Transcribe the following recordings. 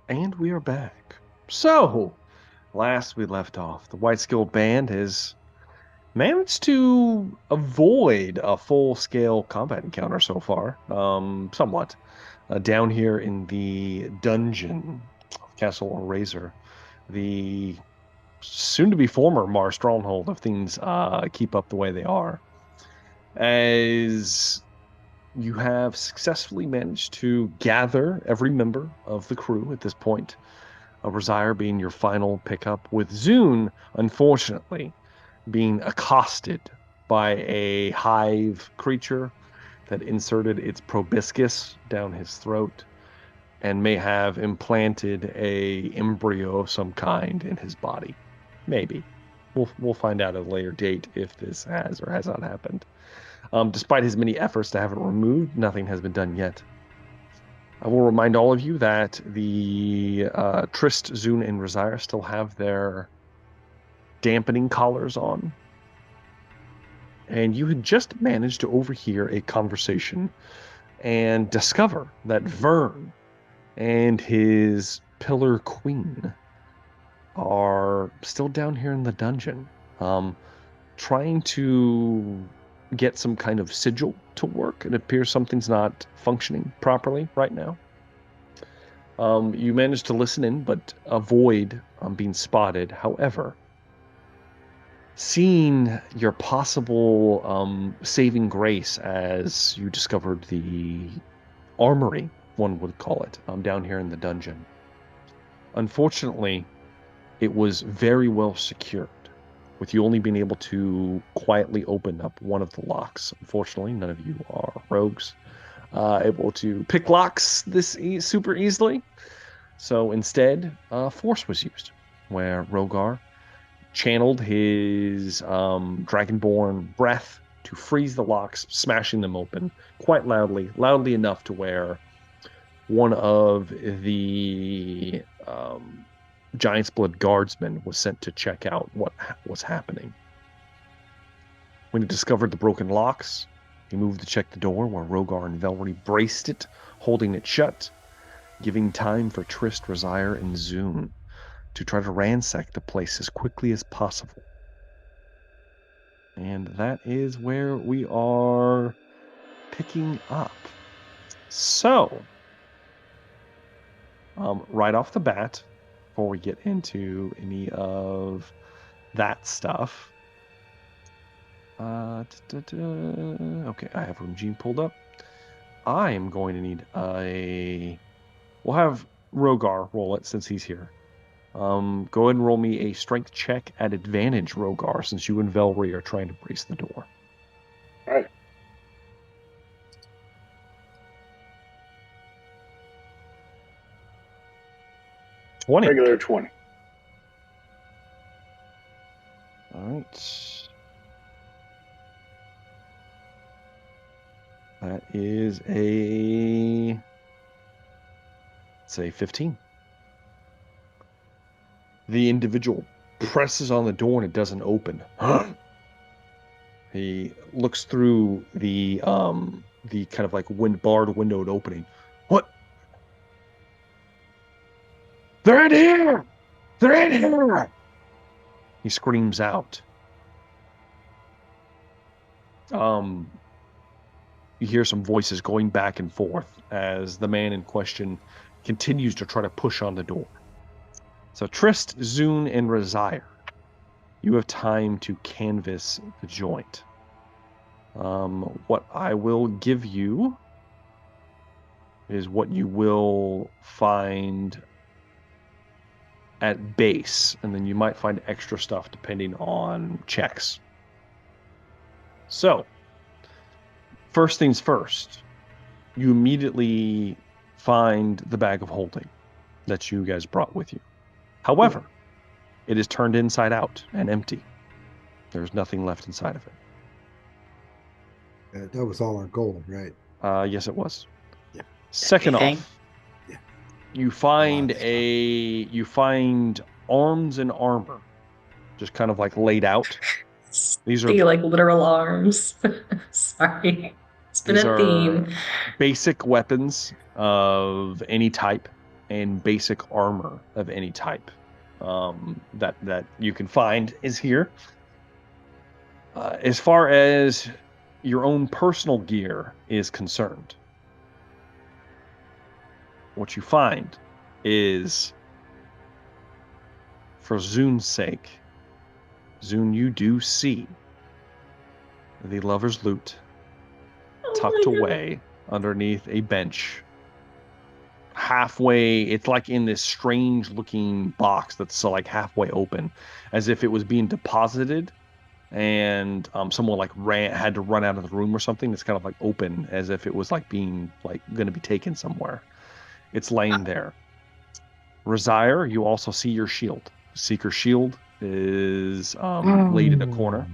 And we are back. So, last we left off, the White Skilled Band has managed to avoid a full-scale combat encounter so far, somewhat. Down here in the dungeon of Castle Razor, the soon-to-be former Mar stronghold if things keep up the way they are. As you have successfully managed to gather every member of the crew at this point, Razire being your final pickup, with Zune, unfortunately, being accosted by a hive creature that inserted its proboscis down his throat and may have implanted a embryo of some kind in his body. Maybe. We'll find out at a later date if this has or has not happened. Despite his many efforts to have it removed, nothing has been done yet. I will remind all of you that the Trist, Zune, and Razire still have their dampening collars on. And you had just managed to overhear a conversation and discover that Vern and his Pillar Queen are still down here in the dungeon, trying to get some kind of sigil to work. It appears something's not functioning properly right now. You managed to listen in, but avoid being spotted. However, seeing your possible saving grace as you discovered the armory, one would call it, down here in the dungeon. Unfortunately, it was very well secured, with you only being able to quietly open up one of the locks. Unfortunately, none of you are rogues, able to pick locks this super easily. So instead, force was used, where Rogar channeled his dragonborn breath to freeze the locks, smashing them open quite loudly enough to where one of the Giant's Blood guardsmen was sent to check out what was happening. When he discovered the broken locks, he moved to check the door where Rogar and Velree braced it, holding it shut, giving time for Trist, Razire, and Zune to try to ransack the place as quickly as possible. And that is where we are picking up. So, right off the bat, before we get into any of that stuff, okay, I have Room Gene pulled up. I am going to need we'll have Rogar roll it since he's here. Go ahead and roll me a strength check at advantage, Rogar, since you and Velree are trying to brace the door. All right. Regular 20. All right. That is say 15. The individual presses on the door and it doesn't open. He looks through the kind of like barred windowed opening. What? They're in here! They're in here! He screams out. You hear some voices going back and forth as the man in question continues to try to push on the door. So Trist, Zune, and Razire, you have time to canvass the joint. What I will give you is what you will find at base, and then you might find extra stuff depending on checks. So, first things first, you immediately find the bag of holding that you guys brought with you. However, it is turned inside out and empty. There's nothing left inside of it. That was all our gold, right? Yes, it was. Yeah. Second Anything? off, you find arms and armor, just kind of like laid out. These are like literal arms. Sorry, it's been a theme. Basic weapons of any type. and basic armor of any type that you can find is here. As far as your own personal gear is concerned, what you find is, for Zun's sake, Zun, you do see the lover's loot tucked away underneath a bench. Halfway, it's like in this strange looking box that's like halfway open, as if it was being deposited and someone like had to run out of the room or something. It's kind of like open, as if it was like being like going to be taken somewhere. It's laying there. Razire, you also see your shield. Seeker shield is laid in a corner.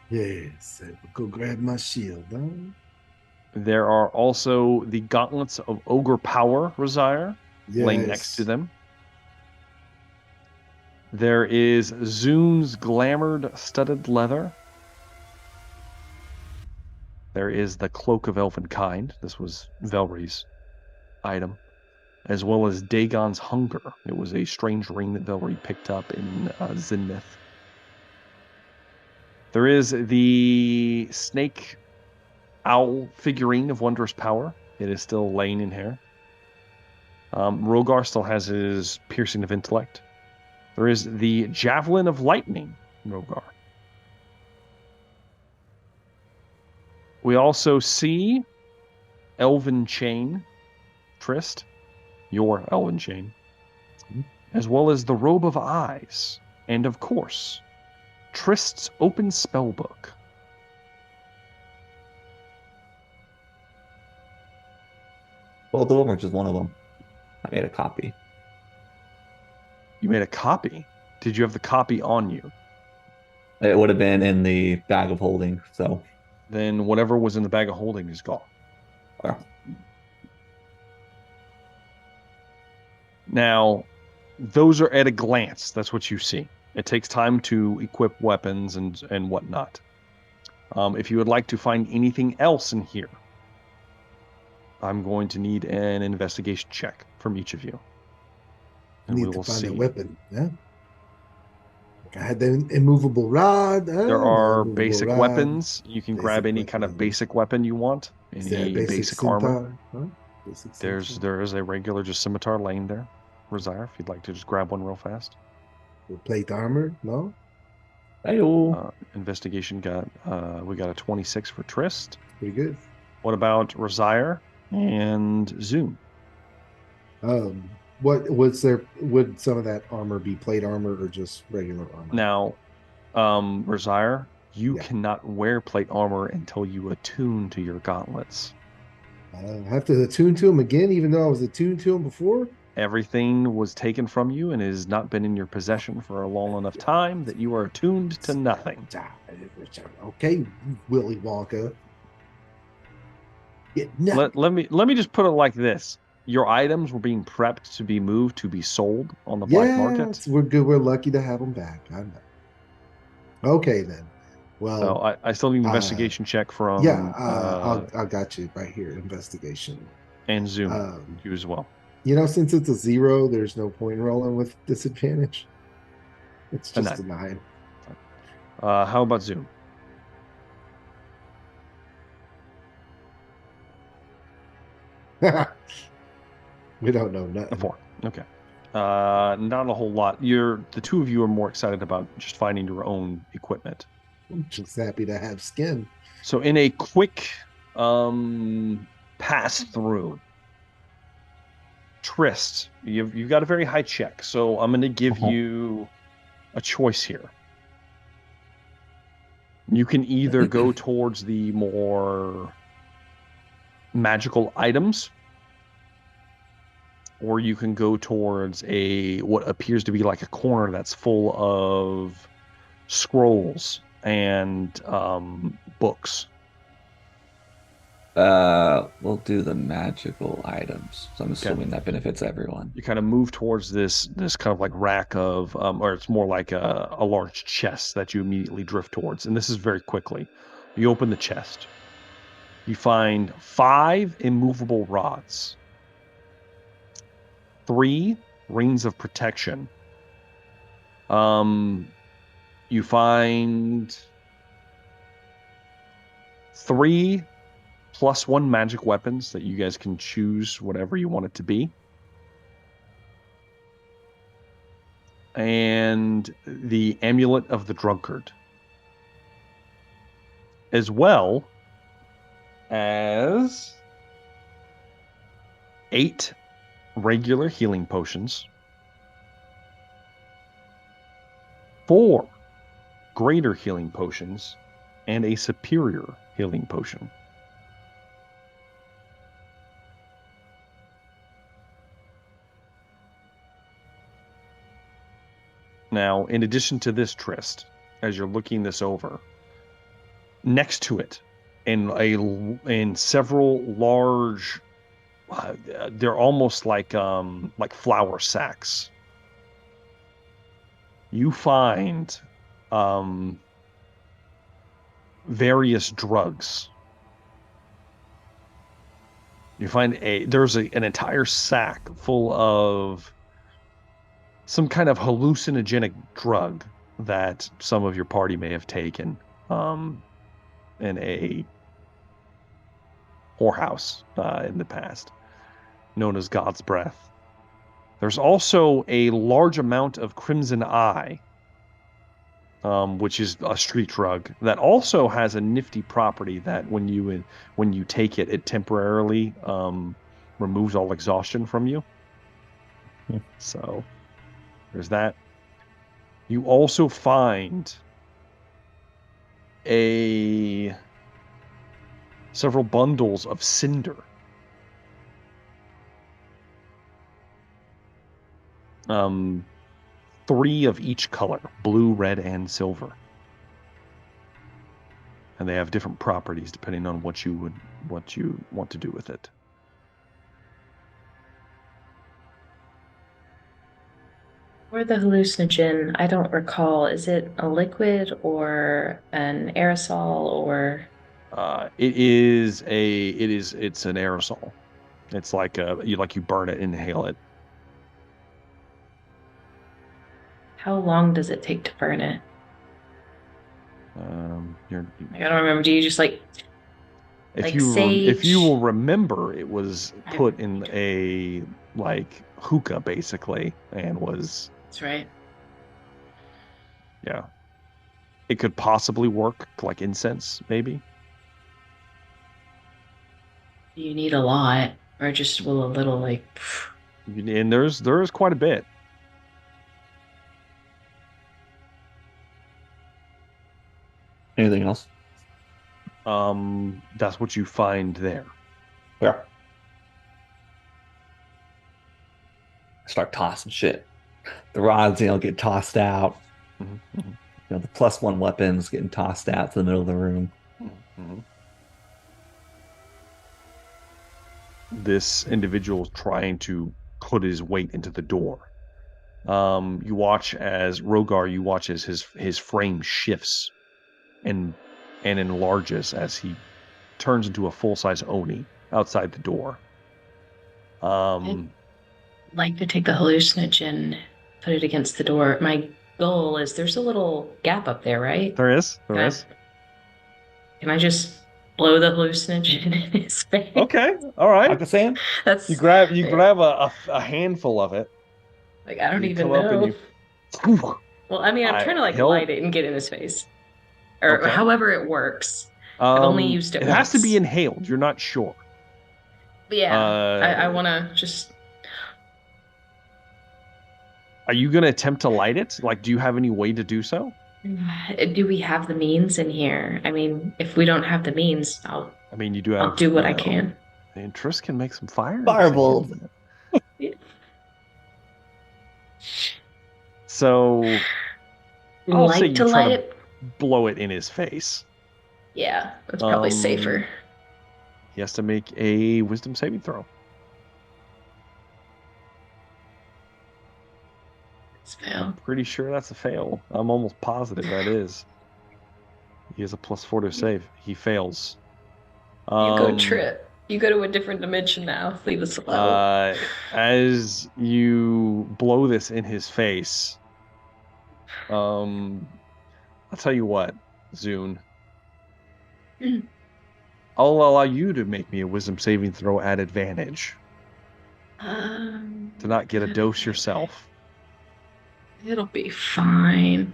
Yes, I will go grab my shield. Huh? There are also the gauntlets of Ogre Power, Razire, laying next to them. There is Zun's Glamored Studded Leather. There is the Cloak of Elvenkind. This was Velree's item. As well as Dagon's Hunger. It was a strange ring that Velree picked up in Zenith. There is the Snake Owl figurine of Wondrous Power. It is still laying in here. Rogar still has his Piercing of Intellect. There is the Javelin of Lightning, Rogar. We also see Elven Chain, Trist, your Elven Chain, as well as the Robe of Eyes, and of course, Trist's Open Spellbook. Both of them or just one of them? I made a copy. You made a copy? Did you have the copy on you? It would have been in the bag of holding, so. Then whatever was in the bag of holding is gone. Yeah. Now, those are at a glance. That's what you see. It takes time to equip weapons and whatnot. If you would like to find anything else in here, I'm going to need an investigation check from each of you. And we will find a weapon. Yeah. Like I had the immovable rod. There are basic weapons. You can grab any kind of basic weapon you want. Any basic armor. Huh? There is a regular just scimitar laying there. Razire, if you'd like to just grab one real fast. Plate armor, no? Investigation we got a 26 for Trist. Pretty good. What about Razire and Zun? Would some of that armor be plate armor or just regular armor? Now, Razire, you cannot wear plate armor until you attune to your gauntlets. I have to attune to them again, even though I was attuned to them before? Everything was taken from you and has not been in your possession for a long enough time that you are attuned to nothing. Okay, Willy Wonka. Let me just put it like this. Your items were being prepped to be moved to be sold on the black market. We're good. We're lucky to have them back. I know. Okay, then. Well, so I still need an investigation check from. I got you right here. Investigation. And Zoom, you as well. Since it's a 0, there's no point in rolling with disadvantage. It's just a 9. How about Zoom? We don't know nothing. 4. Okay. Not a whole lot. The two of you are more excited about just finding your own equipment. I'm just happy to have skin. So in a quick pass through, Trist, you've got a very high check, so I'm going to give you a choice here. You can either go towards the more magical items, or you can go towards what appears to be like a corner that's full of scrolls and books. We'll do the magical items. So I'm assuming that benefits everyone. You kind of move towards this kind of like rack of, or it's more like a large chest that you immediately drift towards. And this is very quickly. You open the chest. You find 5 immovable rods. 3 rings of protection. You find 3 +1 magic weapons that you guys can choose whatever you want it to be. And the Amulet of the Drunkard. As well as 8 regular healing potions, 4 greater healing potions, and a superior healing potion. Now, in addition to this, Trist, as you're looking this over, next to it, in several large, they're almost like flour sacks. You find various drugs. You find there's an entire sack full of some kind of hallucinogenic drug that some of your party may have taken in a whorehouse in the past, known as God's Breath. There's also a large amount of Crimson Eye, which is a street drug that also has a nifty property that when you take it, it temporarily removes all exhaustion from you. So there's that. You also find several bundles of cinder. Um, 3 of each color, blue, red, and silver. And they have different properties depending on what you want to do with it. For the hallucinogen, I don't recall. Is it a liquid or an aerosol or? It's an aerosol. It's like you burn it, inhale it. How long does it take to burn it? I don't remember. Do you just if you will remember, it was put in a hookah basically, and was. That's right. Yeah. It could possibly work like incense, maybe. You need a lot, or just a little And there's quite a bit. Anything else? That's what you find there. Yeah. Start tossing shit. The rods, get tossed out. Mm-hmm. The +1 weapons getting tossed out to the middle of the room. Mm-hmm. This individual is trying to put his weight into the door. You watch as his frame shifts and enlarges as he turns into a full-size Oni outside the door. I'd like to take the hallucinogen, put it against the door. My goal is there's a little gap up there, right? There is. Can I just blow the hallucinogen in his face? Okay, all right. I'm just saying. You grab a handful of it. I don't even know. Well, I mean, I'm trying to light it and get in his face, or however it works. I've only used it. It has to be inhaled. You're not sure. Yeah, I want to just. Are you going to attempt to light it? Do you have any way to do so? Do we have the means in here? I mean, if we don't have the means, I'll do what I can. And Triss can make some fire. Fireball. So I'll say you light it. Blow it in his face. Yeah, that's probably safer. He has to make a wisdom saving throw. It's fail. I'm pretty sure that's a fail. I'm almost positive that is. He has a +4 to save. He fails. You go trip. You go to a different dimension now. Leave us alone. As you blow this in his face, I'll tell you what, Zune. I'll allow you to make me a wisdom saving throw at advantage. To not get a dose yourself. It'll be fine.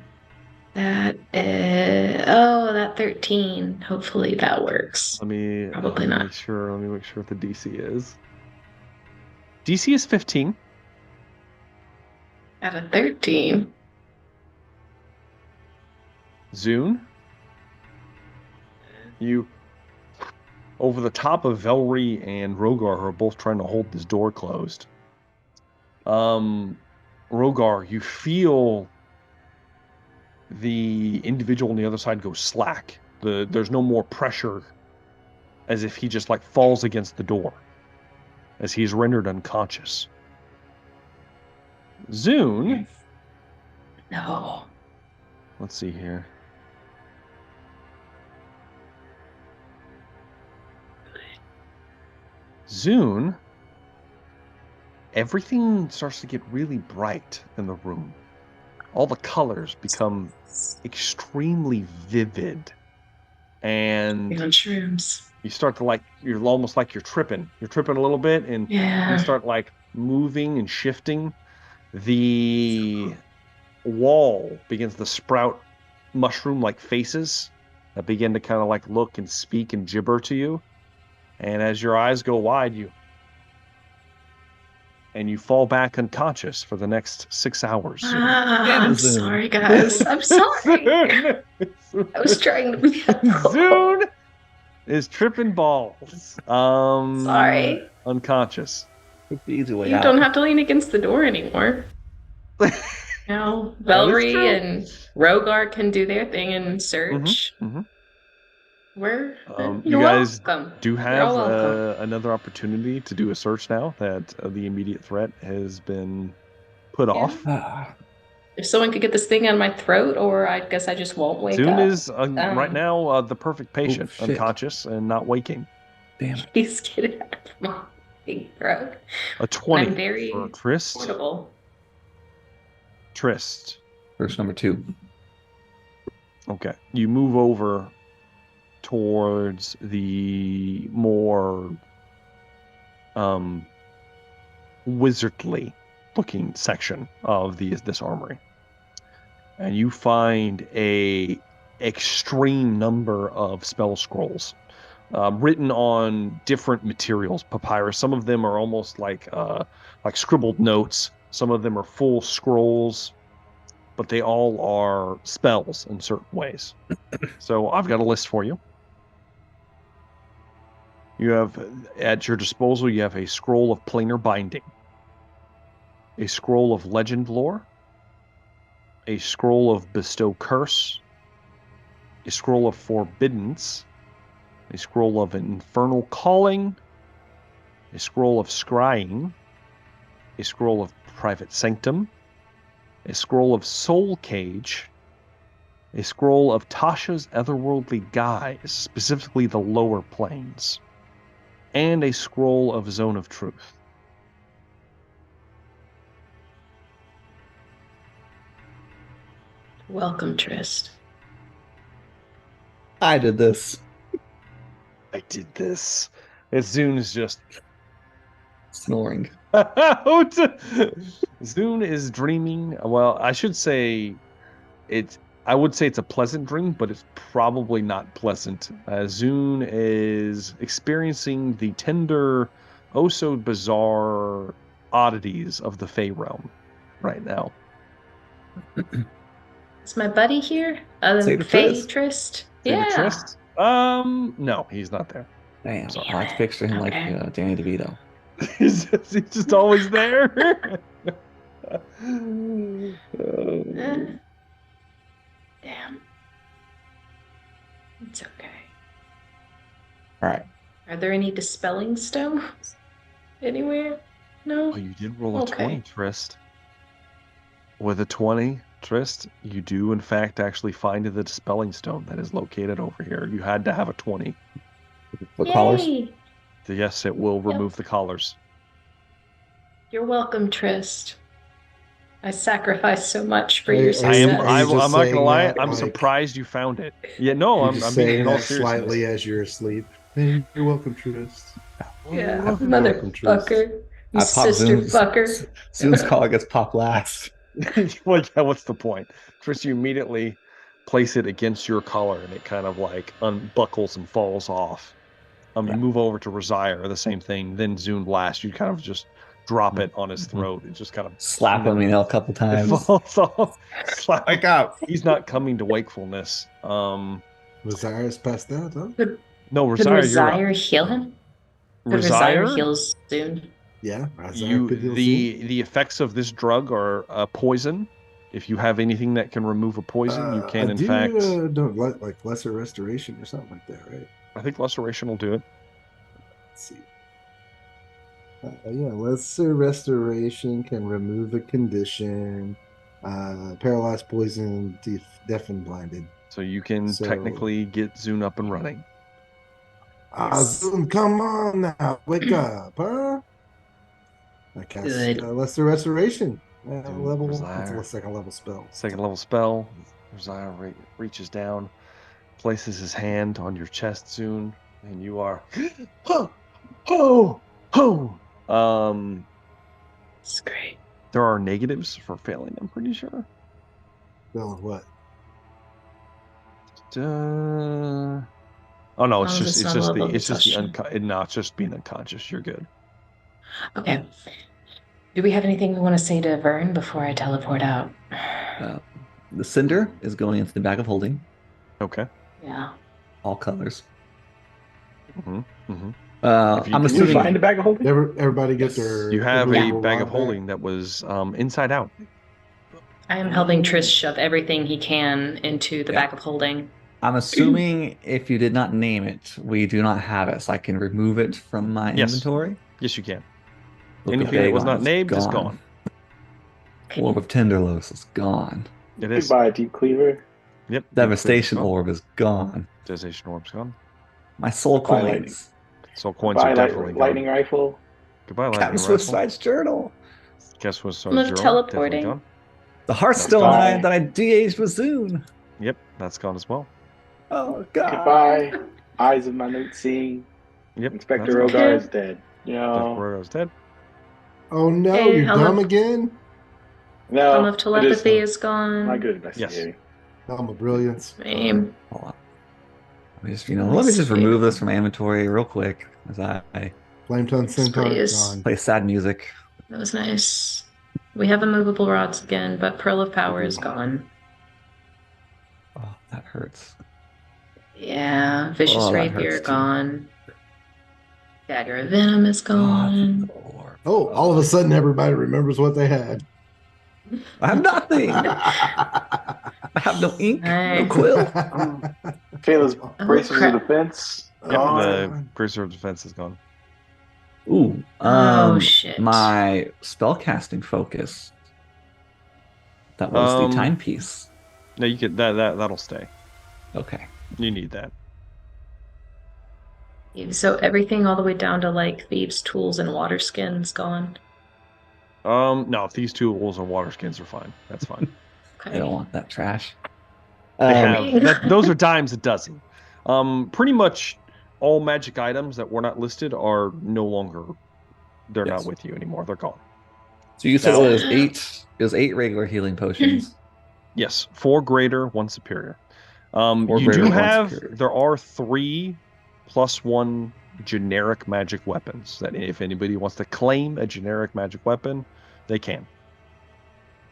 That 13. Hopefully that works. Probably not. Make sure. Let me make sure what the DC is. DC is 15. At a 13. Zune, you over the top of Velree and Rogar, who are both trying to hold this door closed. Rogar, you feel the individual on the other side go slack. There's no more pressure, as if he just like falls against the door as he's rendered unconscious. Zune. No. Let's see here. Zune, everything starts to get really bright in the room. All the colors become extremely vivid. And on shrooms. You start to you're almost like you're tripping. You're tripping a little bit and you start like moving and shifting. The wall begins to sprout mushroom-like faces that begin to kind of like look and speak and gibber to you. And as your eyes go wide, you fall back unconscious for the next 6 hours. I'm sorry, guys. I'm sorry. I was trying to be helpful. Zune is tripping balls. Sorry. Unconscious. You don't have to lean against the door anymore. Now, Velree and Rogar can do their thing and search. Where you guys do have another opportunity to do a search now that the immediate threat has been put off. If someone could get this thing out of my throat, or I guess I just won't wake up. Zune is right now the perfect patient, unconscious and not waking. Damn. Please get it out of my big throat. A 20 I'm very for Trist. portable. Trist. Verse number 2. Okay. You move over towards the more wizardly looking section of this armory, and you find a extreme number of spell scrolls written on different materials, papyrus. Some of them are almost like scribbled notes. Some of them are full scrolls, but they all are spells in certain ways. So I've got a list for you. You have, at your disposal, you have a scroll of planar binding, a scroll of legend lore, a scroll of bestow curse, a scroll of forbiddance, a scroll of infernal calling, a scroll of scrying, a scroll of private sanctum, a scroll of soul cage, a scroll of Tasha's otherworldly guise, specifically the lower planes, and a scroll of Zone of Truth. Welcome, Trist. I did this. I did this. Zune is just snoring. Zune is dreaming. Well, I should say I would say it's a pleasant dream, but it's probably not pleasant. Zune is experiencing the tender, so bizarre oddities of the Fey realm right now. Is my buddy here? Fey Trist? Yeah. Trist? No, he's not there. Damn. So I picture him like Danny DeVito. he's just always there. Damn. It's okay. All right. Are there any dispelling stones anywhere? No? Oh, you did roll a 20, Trist. With a 20, Trist, you do in fact actually find the dispelling stone that is located over here. You had to have a 20. What colors? Yes, it will remove the collars. You're welcome, Trist. I sacrificed so much for your success. I'm not gonna lie. I'm surprised you found it. Yeah, no, I'm saying being that slightly as you're asleep. Hey, you're welcome, Trist. Yeah, motherfucker. You sister fucker. Zoom's collar gets popped last. Well, yeah, what's the point? Trist, you immediately place it against your collar, and it kind of like unbuckles and falls off. You move over to Rosier, the same thing. Then Zoom last. You kind of just drop it on his throat. It just kind of slap him, a couple times. It falls off. Slap. Wake up! He's not coming to wakefulness. Rosier's passed out, huh? No, Rosier, could Rosier heal him? Rosier heals soon. Yeah, the effects of this drug are poison. If you have anything that can remove a poison, you can don't like lesser restoration or something like that, right? I think Lesseration will do it. Let's see. Yeah, Lesser Restoration can remove a condition. Paralyzed, poisoned, deaf, and blinded. So you can technically get Zune up and running. Zune, come on now. Wake up, huh? I cast Lesser Restoration. Level. It's a second level spell. Second level spell. Rosier reaches down, places his hand on your chest, Zune, and you are It's great. There are negatives for failing, I'm pretty sure. Failing what? Oh no, it's just being unconscious. You're good. Okay. Do we have anything we want to say to Vern before I teleport out? The cinder is going into the bag of holding. Okay. Yeah. All colors. Mm-hmm. Mm-hmm. I'm assuming find a bag of holding. Everybody get their. You have a bag of holding that was inside out. I am helping Trish shove everything he can into the bag of holding. I'm assuming if you did not name it, we do not have it, so I can remove it from my inventory. Yes, you can. Anything that was not named is gone. Orb of Tenderlos is gone. It is. Goodbye, Deep Cleaver. Yep. Devastation Orb is gone. Devastation Orb's gone. My soul coins. Soul coins are definitely gone. Lightning Rifle. Goodbye, Lightning Captain Rifle. Swift Journal. Captain Swift Journal. Teleporting. The Hearthstone that I de-aged with Zune. Yep, that's gone as well. Oh, God. Goodbye. Eyes of Minute Seeing. Yep. Inspector Rogar is dead. Rogar is dead. Oh, no. You're dumb again? No. Helm of Telepathy is gone. My good investigating. Yes. Helm of Brilliance. Same. Hold on. Let me just remove this from my inventory real quick as I Flame Tongue Centaur gone. Play sad music. That was nice. We have immovable rods again, but Pearl of Power is gone. Oh, that hurts. Yeah, Vicious Rapier gone. Dagger of Venom is gone. All of a sudden everybody remembers what they had. I have nothing. I have no ink, no quill. Kayla's Bracers of Defense. Yep, the Bracer of Defense is gone. Ooh. Shit. My spellcasting focus. That was the timepiece. No, you get that'll stay. Okay. You need that. So everything all the way down to like Thieves' Tools and Water Skins gone? No, Thieves' Tools and Water Skins are fine. That's fine. Okay. I don't want that trash. Those are dimes a dozen. Pretty much all magic items that were not listed are no longer. They're not with you anymore. They're gone. So you said it was eight. It was 8 regular healing potions. Yes, 4 greater, 1 superior. You do have. There are 3 +1 generic magic weapons that if anybody wants to claim a generic magic weapon, they can.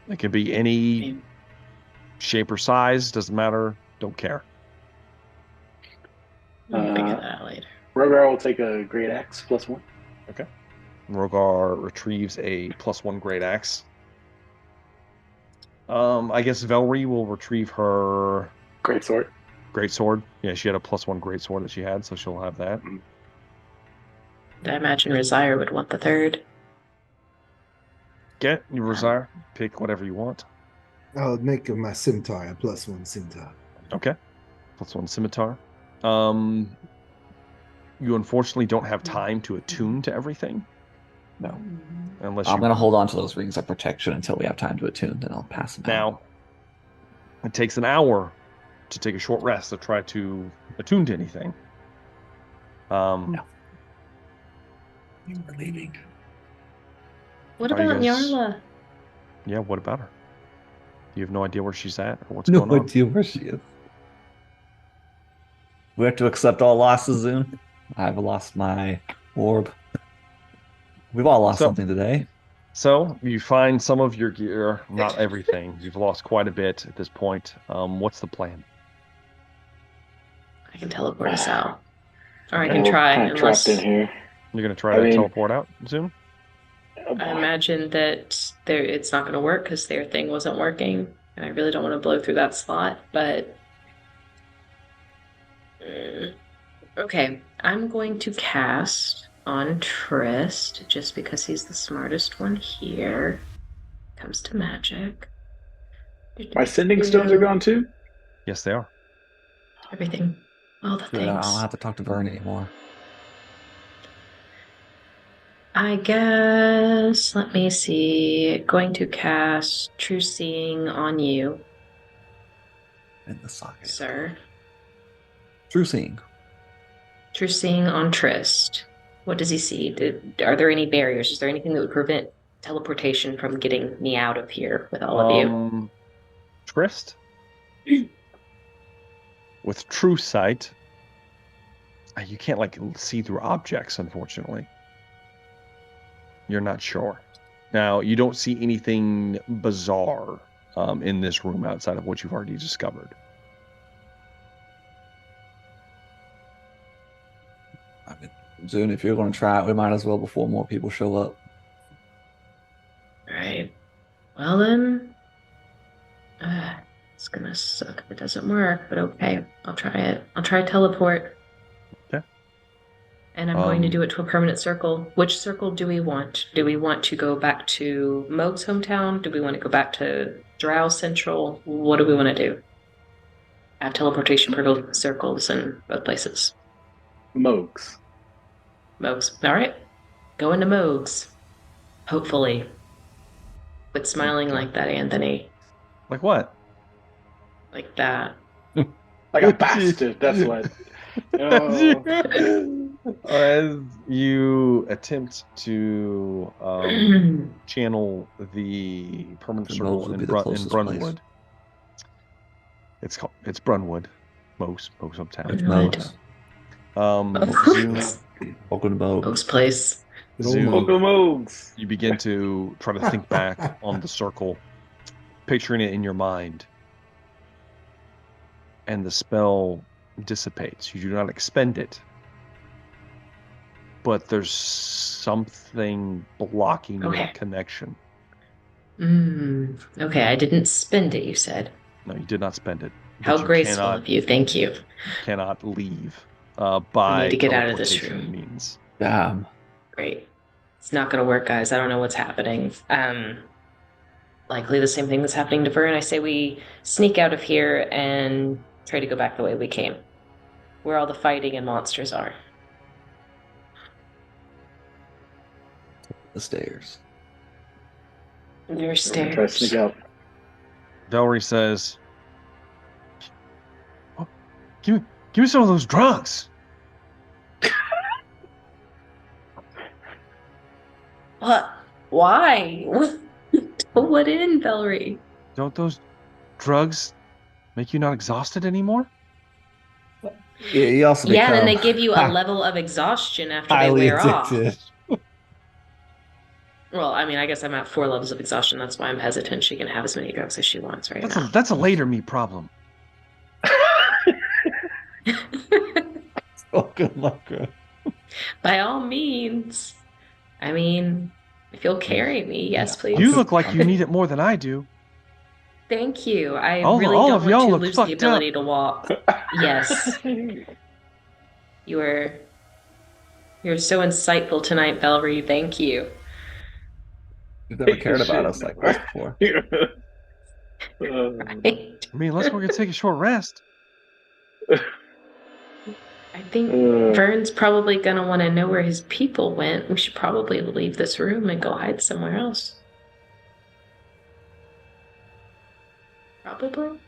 It can be any shape or size, doesn't matter, don't care. We'll figure that out later. Rogar will take a great axe +1. Okay. Rogar retrieves a +1 great axe. I guess Velree will retrieve her great sword. Great sword. Yeah, she had a +1 great sword that she had, so she'll have that. I imagine Rosier would want the 3rd. Get you, Rosier. Pick whatever you want. I'll make my scimitar a +1 scimitar. Okay. +1 scimitar. you unfortunately don't have time to attune to everything. No. Unless I'm going to hold on to those rings of protection until we have time to attune, then I'll pass them out. Now, it takes an hour to take a short rest to try to attune to anything. No. We're leaving. What about Nyarla? Yeah, what about her? You have no idea where she's at or what's No going on? idea where she is. We have to accept all losses, Zune. I've lost my orb. We've all lost something today. So you find some of your gear, not everything. You've lost quite a bit at this point. What's the plan? I can teleport us out. Or I can try. Kind of trapped in here. You're going to try to teleport out soon? I imagine that it's not going to work because their thing wasn't working. And I really don't want to blow through that slot. But... okay. I'm going to cast on Trist just because he's the smartest one here. Comes to magic. My sending stones are gone too? Yes, they are. Everything. All the things. I don't have to talk to Vern anymore. I guess, let me see. Going to cast True Seeing on you. In the socket. Sir. True Seeing. True Seeing on Trist. What does he see? Are there any barriers? Is there anything that would prevent teleportation from getting me out of here with all of you? Trist? With True Sight, you can't see through objects, unfortunately. You're not sure. Now, you don't see anything bizarre in this room outside of what you've already discovered. I mean, Zune, if you're going to try it, we might as well before more people show up. Right. Well then, it's gonna suck if it doesn't work, but okay, I'll try it. I'll try teleport. Okay. And I'm going to do it to a permanent circle. Which circle do we want? Do we want to go back to Moog's hometown? Do we want to go back to Drow Central? What do we want to do? I have teleportation circles in both places. Moog's. Moog's. All right. Go into Moog's. Hopefully. Quit smiling like that, Anthony. Like what? Like that. Like a bastard, that's what. As you attempt to channel the permanent circle in Brunwood. It's Brunwood. Moog's hometown. Welcome to Moog's place. Moog's. You begin to try to think back on the circle, picturing it in your mind, and the spell dissipates. You do not expend it, but there's something blocking that connection. Okay, I didn't spend it, you said. No, you did not spend it. How graceful of you. Thank you. You cannot leave I by need to get out of this room. Means. Damn. Great. It's not going to work, guys. I don't know what's happening. Likely the same thing that's happening to Vern. I say we sneak out of here and try to go back the way we came. Where all the fighting and monsters are. The stairs. There's stairs. Try to sneak out. Velree says, oh, give me some of those drugs. What? Why? What in, Velree? Don't those drugs make you not exhausted anymore? You also and then they give you a level of exhaustion after they wear off. Well, I mean, I guess I'm at 4 levels of exhaustion. That's why I'm hesitant. She can have as many drugs as she wants right now. That's a later me problem. Oh, good luck. By all means. I mean, if you'll carry me, yes, please. You look like you need it more than I do. Thank you. I really don't want to lose the ability to walk. Yes. You're so insightful tonight, Velree. Thank you. You've never cared about us like this before. Right. I mean, let's go take a short rest. I think Vern's probably going to want to know where his people went. We should probably leave this room and go hide somewhere else. Probably.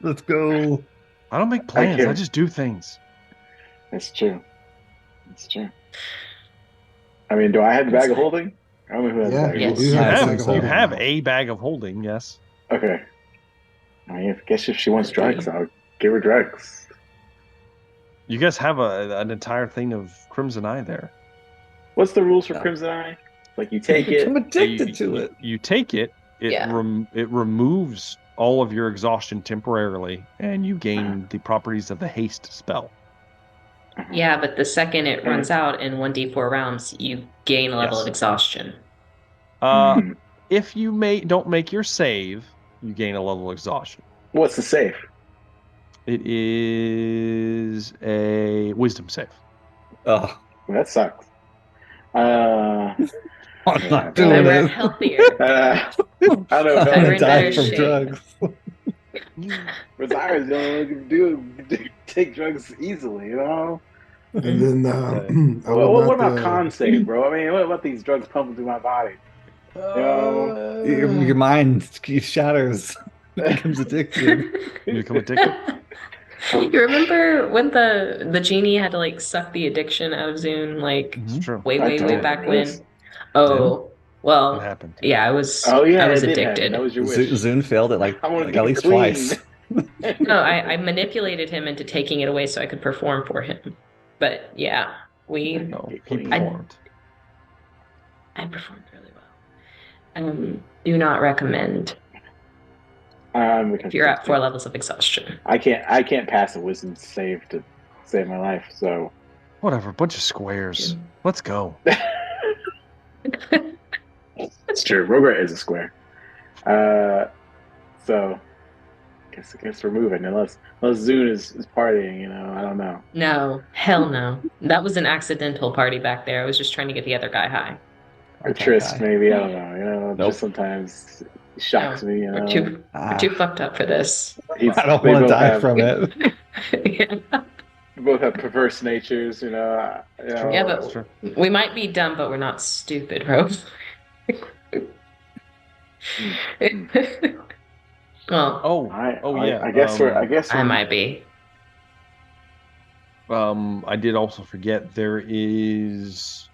Let's go. I don't make plans. I just do things. That's true. That's true. I mean, do I have the bag of holding? I don't know who has the bag of holding. You have a bag of holding, yes. Okay. I guess if she wants drugs, I'll give her drugs. You guys have an entire thing of Crimson Eye there. What's the rules for Crimson Eye? Like you take it. I'm addicted to it. You take it. It removes all of your exhaustion temporarily, and you gain the properties of the haste spell. Yeah, but the second it runs out in 1d4 rounds, you gain a level of exhaustion. If you don't make your save, you gain a level of exhaustion. What's the save? It is a wisdom save. Oh, that sucks. I'm not doing it. Healthier. I don't know. I'm in better shape. Drugs. Rosaria's the only one who can do take drugs easily, you know. And then, what about con save, bro? I mean, what about these drugs pumping through my body? You know? Your mind shatters. Becomes addicted. You become addicted. You remember when the genie had to like suck the addiction out of Zune, like way back when? Oh, well, what happened? Yeah, I was. Oh yeah, I was addicted. That was your wish. Zune failed it like at least twice. No, I manipulated him into taking it away so I could perform for him. But yeah, he performed. I performed really well. Do not recommend. If you're at 4 levels of exhaustion. I can't pass a wisdom save to save my life. So whatever, bunch of squares. Let's go. That's true. Rogart is a square. So I guess we're moving unless Zune is partying. You know, I don't know. No, hell no. That was an accidental party back there. I was just trying to get the other guy high. Or Trisk, maybe. I don't know. You know, just sometimes. Shocks me, you know. We're too fucked up for this. I don't want to die from it. Yeah. We both have perverse natures, you know. Yeah, but we might be dumb, but we're not stupid, Rose. Well, I guess I might be. I did also forget there is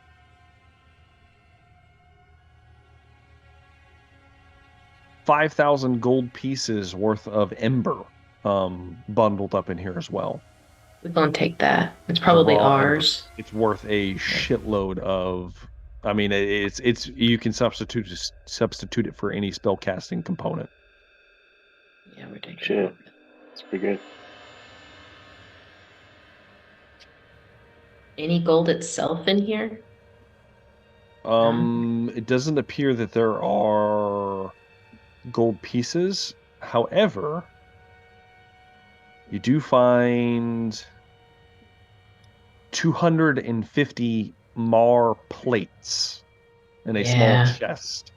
5,000 gold pieces worth of ember bundled up in here as well. We're gonna take that. It's probably ours. It's worth a shitload of. I mean, it's you can substitute it for any spell casting component. Yeah, we're taking shit. It's pretty good. Any gold itself in here? It doesn't appear that there are gold pieces. However, you do find 250 mar plates in a small chest.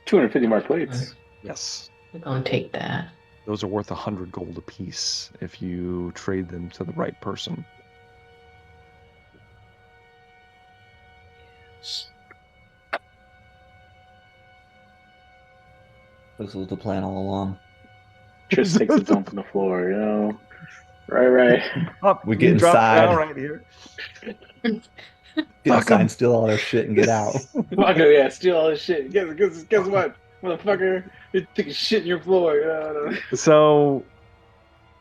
250 mar plates? Yes. We're gonna take that. Those are worth 100 gold apiece if you trade them to the right person. This was the plan all along. Just takes a dump on the floor, you know. Right. We get inside. Right here. Get inside and steal all their shit and get out. Fuck it, yeah, steal all this shit. Guess what, motherfucker? You take a shit in your floor. So.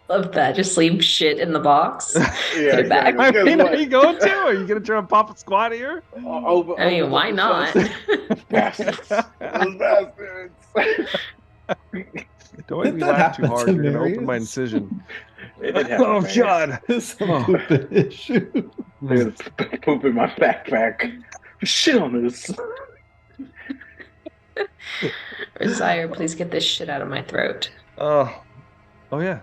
Love that. Just leave shit in the box. Yeah, exactly. I mean, are you going to? Are you going to try and pop a squat here? I mean, why not? Bastards. Those bastards. Don't make me laugh too hard. You're going to open my incision. Oh, God. It's a poop issue. Poop in my backpack. Shit on this. Sire, please get this shit out of my throat. Oh, yeah.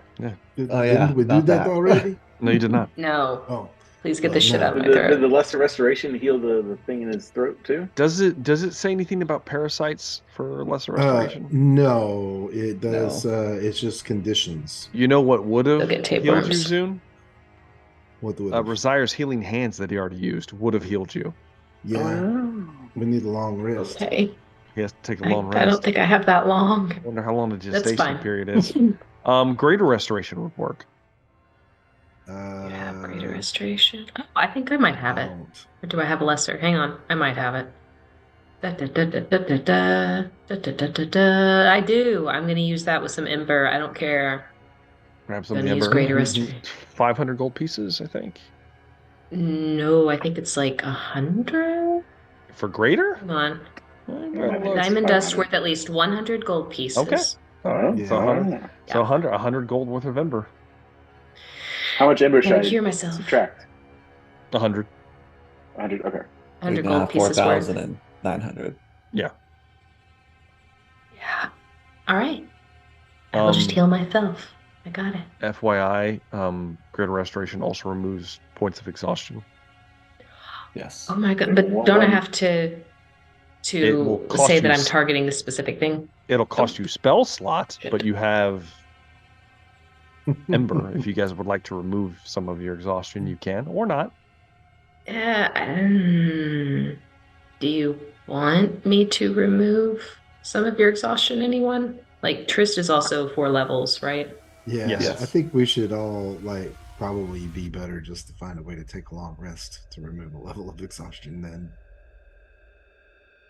Didn't we do that already? No, you did not. No. Oh. Please get this shit out of my throat. Did the lesser restoration heal the thing in his throat too? Does it say anything about parasites for lesser restoration? No, it does. No. It's just conditions. You know what would have healed you, Zune? What the Resire's healing hands that he already used would have healed you. Yeah. We need a long rest. Okay. He has to take a long rest. I don't think I have that long. I wonder how long the That's gestation fine. period is. Greater restoration would work. Yeah, greater restoration. Oh, I think I might have it. Or do I have lesser? Hang on, I might have it. I do. I'm going to use that with some ember. I don't care. Grab some Gonna ember. use greater restoration. 500 gold pieces, I think. No, I think it's like 100 for greater. Come on. Well, Diamond dust worth at least 100 gold pieces. Okay. All right. Yeah. So 100. So 100 gold worth of ember. How much ember should I cure myself. subtract? 100. 100. Okay. 100 gold pieces worth. 4,900. Yeah. Yeah. All right. I will just heal myself. I got it. FYI, greater restoration also removes points of exhaustion. Yes. Oh my god! But don't I have to say that I'm targeting the specific thing? It'll cost you spell slots, but you have Ember. If you guys would like to remove some of your exhaustion, you can, or not. Do you want me to remove some of your exhaustion, anyone? Like, Trist is also 4 levels, right? Yeah, yes. I think we should all probably be better just to find a way to take a long rest to remove a level of exhaustion then.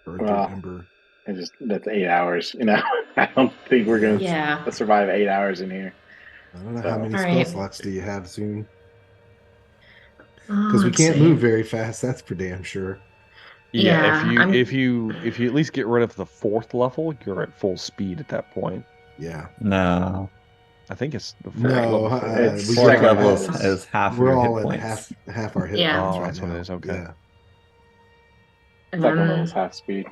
Ember. That's 8 hours. I don't think we're gonna survive 8 hours in here. I don't know how many spell slots do you have soon? Because we can't move very fast. That's for damn sure. Yeah, if you at least get rid of the 4th level, you're at full speed at that point. Yeah. No. I think it's the 4th level. It's 4th level is half we're your all hit at points. half our hit points right that's now. what it is. Okay. Yeah. Second level's half speed.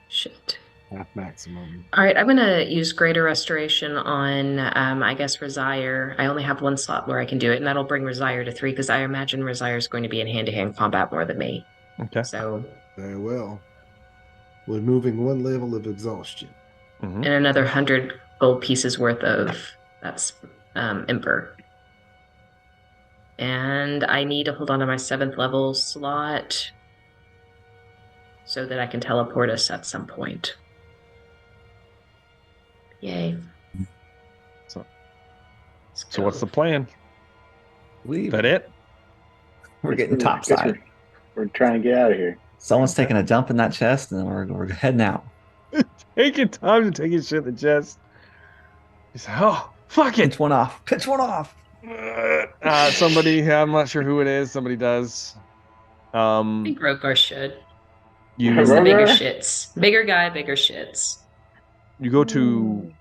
Shit. Half maximum. All right, I'm gonna use greater restoration on I guess Resire. I only have 1 slot where I can do it, and that'll bring Resire to 3 because I imagine Resire is going to be in hand-to-hand combat more than me. Okay. So very well. We're moving 1 level of exhaustion. And another 100 gold pieces worth of Ember. And I need to hold on to my 7th level slot so that I can teleport us at some point. Yay. So what's the plan? Leave. That it? We're getting topside. We're trying to get out of here. Someone's taking a dump in that chest, and we're heading out. Taking time to take his shit in the chest. He's like, oh, fuck it. Pitch one off. Pitch one off. Somebody, I'm not sure who it is. Somebody does. I think Rogar should. He's the bigger shits. Bigger guy, bigger shits. You go to.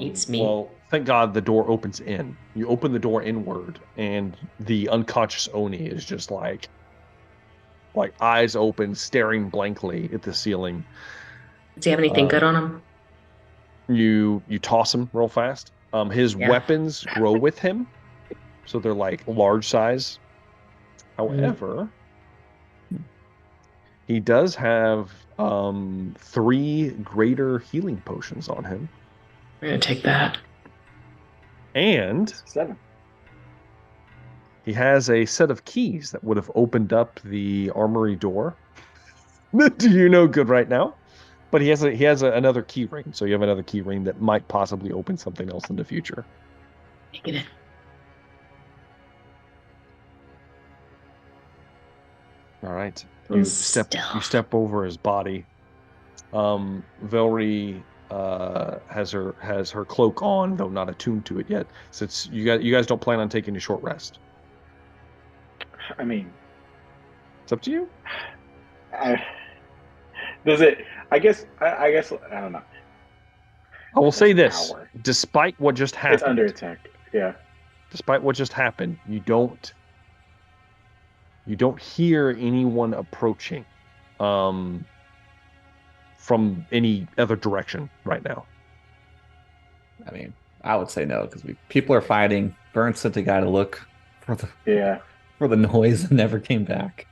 Eats me. Well, thank God the door opens in. You open the door inward, and the unconscious Oni is just like eyes open, staring blankly at the ceiling. Does he have anything good on him? You toss him real fast. His weapons grow with him, so they're like large size. However, he does have 3 greater healing potions on him. We're gonna take that. And 7. He has a set of keys that would have opened up the armory door. Do you know good right now? But he has another key ring, so you have another key ring that might possibly open something else in the future. Taking it. All right. You step over his body. Velree has her cloak on, though not attuned to it yet. Since you guys don't plan on taking a short rest. I mean, it's up to you. Does it? I guess I don't know. I will say this: despite what just happened, it's under attack. Yeah. Despite what just happened, you don't hear anyone approaching from any other direction right now. I mean, I would say no because people are fighting. Vern sent a guy to look for the noise and never came back.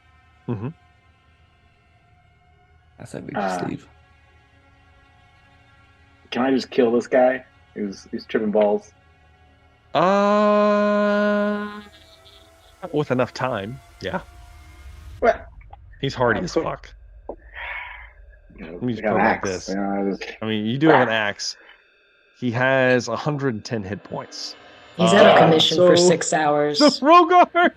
Mm-hmm. I said we just leave. Can I just kill this guy? He's tripping balls. With enough time, yeah. What? He's hardy as fuck. Let me just put it like this. I mean, you do have an axe. He has 110 hit points. He's out of commission for 6 hours. So Rogar,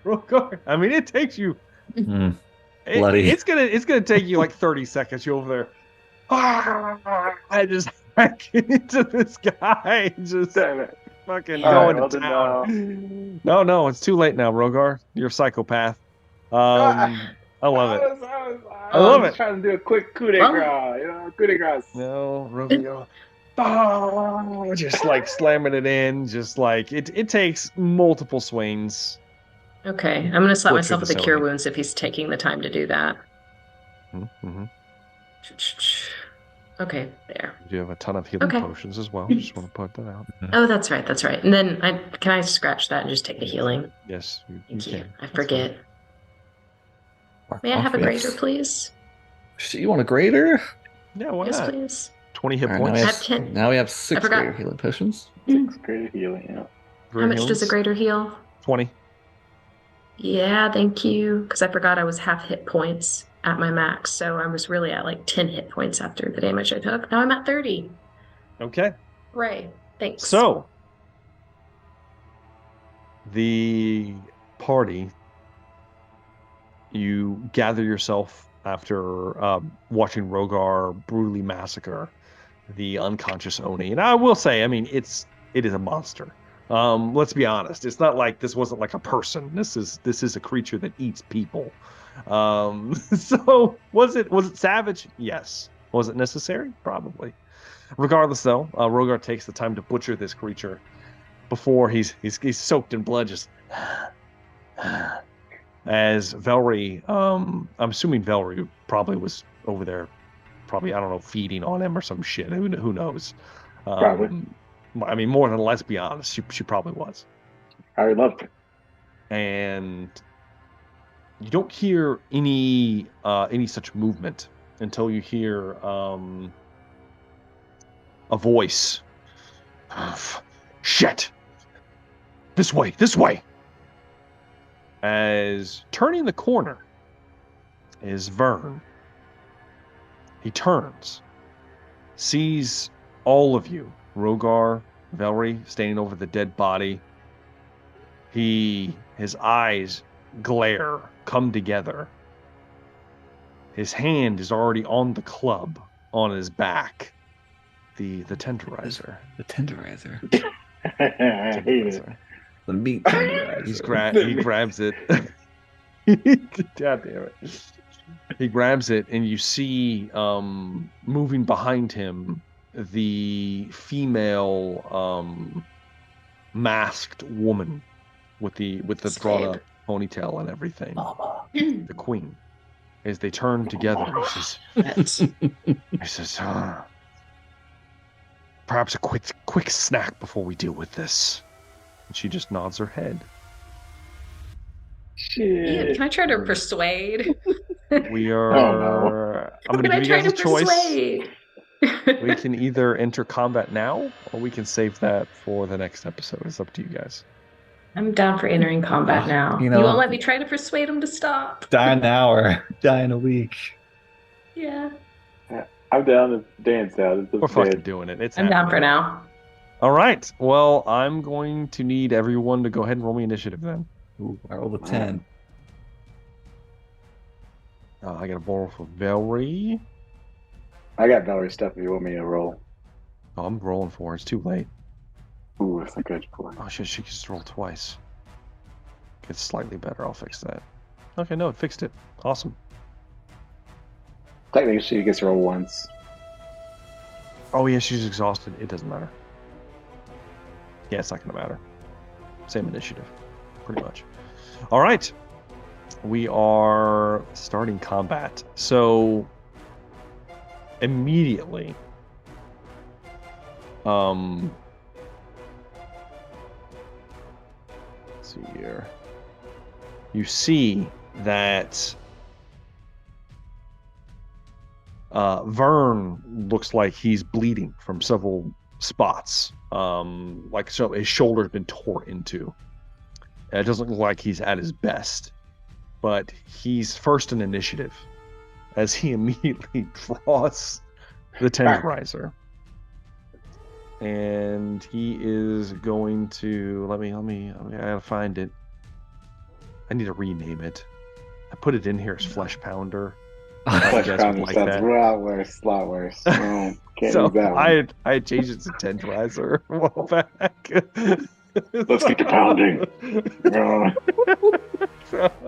Rogar. I mean, it takes you. Bloody. It's gonna take you like 30 seconds. You over there. I just hack into this guy. Just fucking going to town. No, it's too late now, Rogar. You're a psychopath. I love it. I love it. Trying to do a quick coup de grace, coup de grace. No, Rogar. Just like slamming it in, just like it takes multiple swings. Okay, I'm gonna slap myself with the cure wounds if he's taking the time to do that. Mm-hmm. Okay, there. You have a ton of healing potions as well. Just want to point that out. Oh, that's right. And then can I scratch that and just take the healing? Yes, you can. I forget. May I have a greater, please? You want a greater? Yeah, why yes, not? Please. 20 hit points. Now we have 6 greater healing potions. 6 greater healing, yeah. How much does a greater heal? 20. Yeah, thank you. Because I forgot I was half hit points at my max, so I was really at like 10 hit points after the damage I took. Now I'm at 30. Okay. Right. Thanks. So, the party, you gather yourself after watching Rogar brutally massacre the unconscious Oni. And I will say, I mean, it is a monster. Let's be honest. It's not like this wasn't like a person. This is a creature that eats people. So was it savage? Yes. Was it necessary? Probably. Regardless, though, Rogar takes the time to butcher this creature before he's soaked in blood. Just as Velree, I'm assuming Velree probably was over there, I don't know, feeding on him or some shit. Who knows? Probably. I mean, more than let's be honest, she probably was. I would love to. And you don't hear any such movement until you hear a voice. Shit! This way! As turning the corner is Vern. He turns, sees all of you, Rogar, Velree, standing over the dead body. His eyes glare, come together. His hand is already on the club on his back. The tenderizer. The tenderizer. I hate it. The meat tenderizer. He grabs it. God damn it. He grabs it, and you see moving behind him the female masked woman with the drawn up ponytail and everything. The queen. As they turn together, he says, perhaps a quick snack before we deal with this. And she just nods her head. Shit. Yeah, can I try to persuade? We are. I'm going to give you guys a choice. We can either enter combat now, or we can save that for the next episode. It's up to you guys. I'm down for entering combat now. You won't let me try to persuade him to stop. Die an hour, die in a week. Yeah. I'm down to dance now. We're fucking doing it. I'm down for now. All right. Well, I'm going to need everyone to go ahead and roll me initiative then. Ooh, I rolled a 10. I got a roll for Velree. I got Velree stuff if you want me to roll. Oh, I'm rolling for her. It's too late. Ooh, that's a good point. Oh, shit, she can just roll twice. It's slightly better. I'll fix that. Okay, no, it fixed it. Awesome. Technically, she gets to roll once. Oh, yeah, she's exhausted. It doesn't matter. Yeah, it's not going to matter. Same initiative, pretty much. All right. We are starting combat. So, immediately, let's see here. You see that Vern looks like he's bleeding from several spots. Like so his shoulder's been torn into. It doesn't look like he's at his best, but he's first in initiative as he immediately draws the tenderizer. And he is going to I gotta find it. I need to rename it. I put it in here as Flesh Pounder. Flesh Pounder like sounds a lot worse. Oh, can't So use that one. I changed it to tenderizer a while back. Let's get to pounding.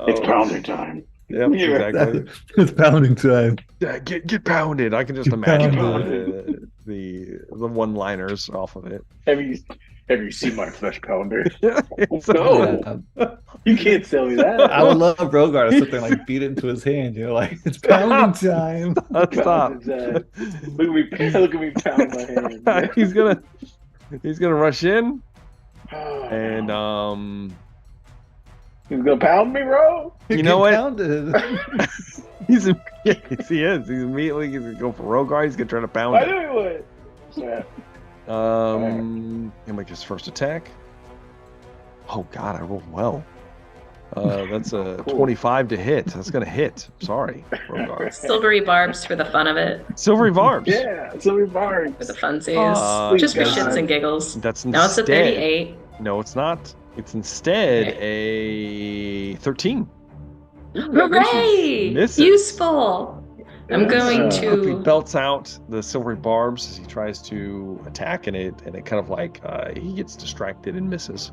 It's pounding time. Yep, exactly. It's pounding time. Get pounded. I can just imagine the one-liners off of it. Have you seen my Flesh Pounder? So, you can't tell me that. I would love Rogar to sit there and like beat it into his hand. Like it's pounding time. Stop. Look at me pound my hand. He's gonna rush in, and he's gonna pound me, bro. You know what? Pounded. He is. He's immediately gonna go for Rogar. He's gonna try to pound I him. knew he would. Yeah. He'll make his first attack. Oh God, I rolled well. That's a 25 to hit. That's gonna hit. Sorry, Rogar. Silvery barbs for the fun of it. Silvery barbs. Yeah, silvery barbs. For the funsies. Just for shits and giggles. That's now it's a 38. No, it's not. It's instead a 13. Hooray! Misses. Useful. I'm going He to belts out the silvery barbs as he tries to attack, and it kind of like he gets distracted and misses.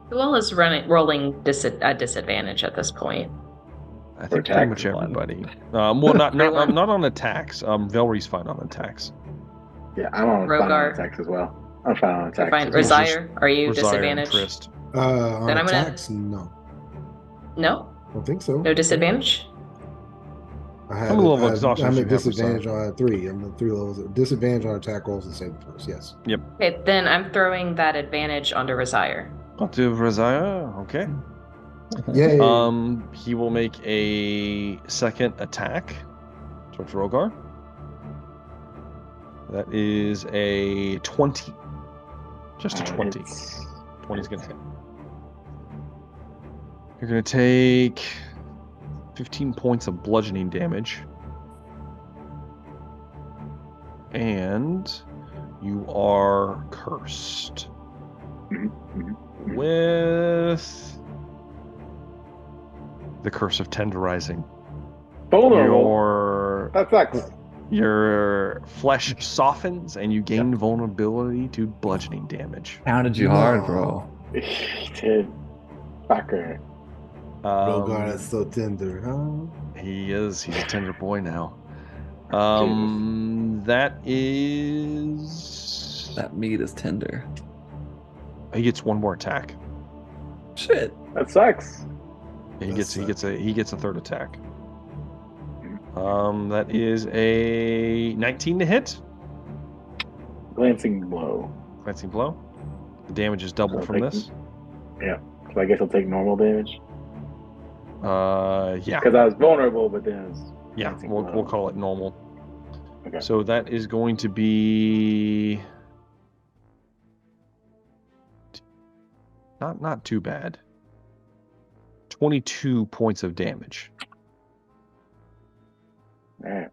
Who all is rolling at disadvantage at this point? I think pretty much everybody. Well, not on attacks. Velree's fine on attacks. Yeah, I'm on attacks as well. I'm fine on attacks. Fine. Rosier, are you disadvantaged? On then I'm attacks, no. No? I don't think so. No disadvantage? I'm a level exhaustion. I'm at disadvantage on 3. I'm at 3 levels. Disadvantage on attack rolls and saving throws. Yes. Yep. Okay, then I'm throwing that advantage onto Rosier. Onto Rosier, okay. Yeah. He will make a second attack towards Rogar. That is a 20. Just a 20. 20's gonna hit. You're gonna take 15 points of bludgeoning damage. And you are cursed. With the curse of tenderizing. That sucks. Your flesh softens and you gain vulnerability to bludgeoning damage. Pounded you hard, bro. He did. Fucker. Rogar is so tender, huh? He is. He's a tender boy now. That is. That meat is tender. He gets one more attack. Shit. That sucks. He gets a third attack. That is a 19 to hit. Glancing blow. Glancing blow. The damage is double from this. Yeah. So I guess I'll take normal damage. Yeah. Because I was vulnerable, but then we'll call it normal. Okay. So that is going to be not too bad. 22 points of damage. Man.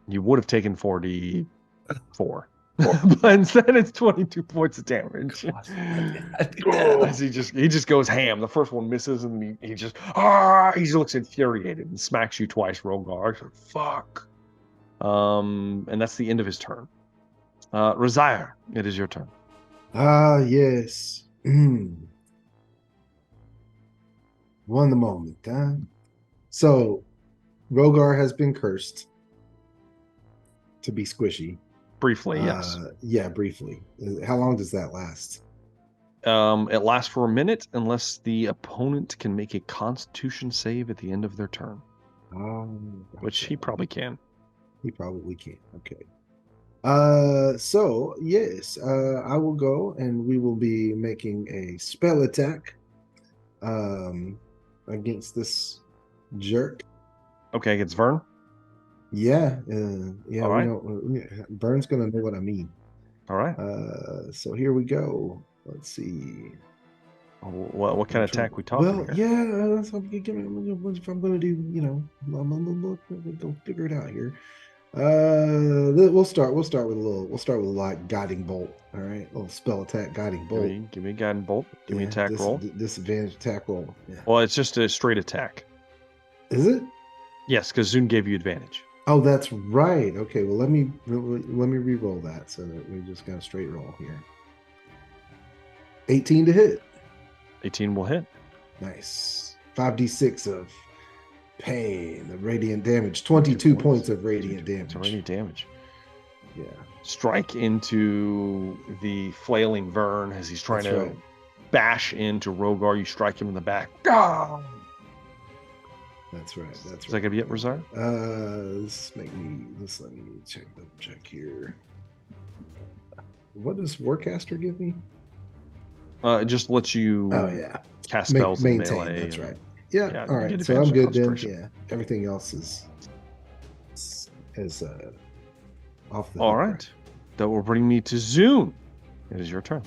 You would have taken 44. But instead it's 22 points of damage. As he just goes ham. The first one misses and he just he looks infuriated and smacks you twice, Rogar. Fuck. And that's the end of his turn. Rosier, it is your turn. Yes. One moment, huh? So Rogar has been cursed to be squishy. Briefly, yes. Yeah, briefly. How long does that last? It lasts for a minute unless the opponent can make a Constitution save at the end of their turn. Which he probably can. He probably can. Okay. So yes, I will go and we will be making a spell attack against this jerk. Okay, against Vern? Yeah. All right. Vern's gonna know what I mean. All right. So here we go. Let's see. What kind of attack we talking Well, here? yeah, that's what if I'm going to do, I'm gonna figure it out here. We'll start with a like guiding bolt. All right, a little spell attack, guiding bolt. Give me a guiding bolt. Give me attack roll. Disadvantage attack roll. Yeah. Well, it's just a straight attack. Is it? Yes, because Zune gave you advantage. Oh, that's right. Okay, well let me re-roll that so that we just got a straight roll here. 18 to hit. 18 will hit. Nice. 5d6 of pain, the radiant damage. 22 points of radiant damage. Radiant damage. Yeah. Strike into the flailing Vern as he's trying to bash into Rogar. You strike him in the back. Ah! That's right. Is that gonna be it, Razar? Let me check here. What does Warcaster give me? It just lets you cast spells in melee. That's right. Yeah. All right. So I'm good then. Yeah. Everything else is off the All right. That will bring me to Zune. It is your turn.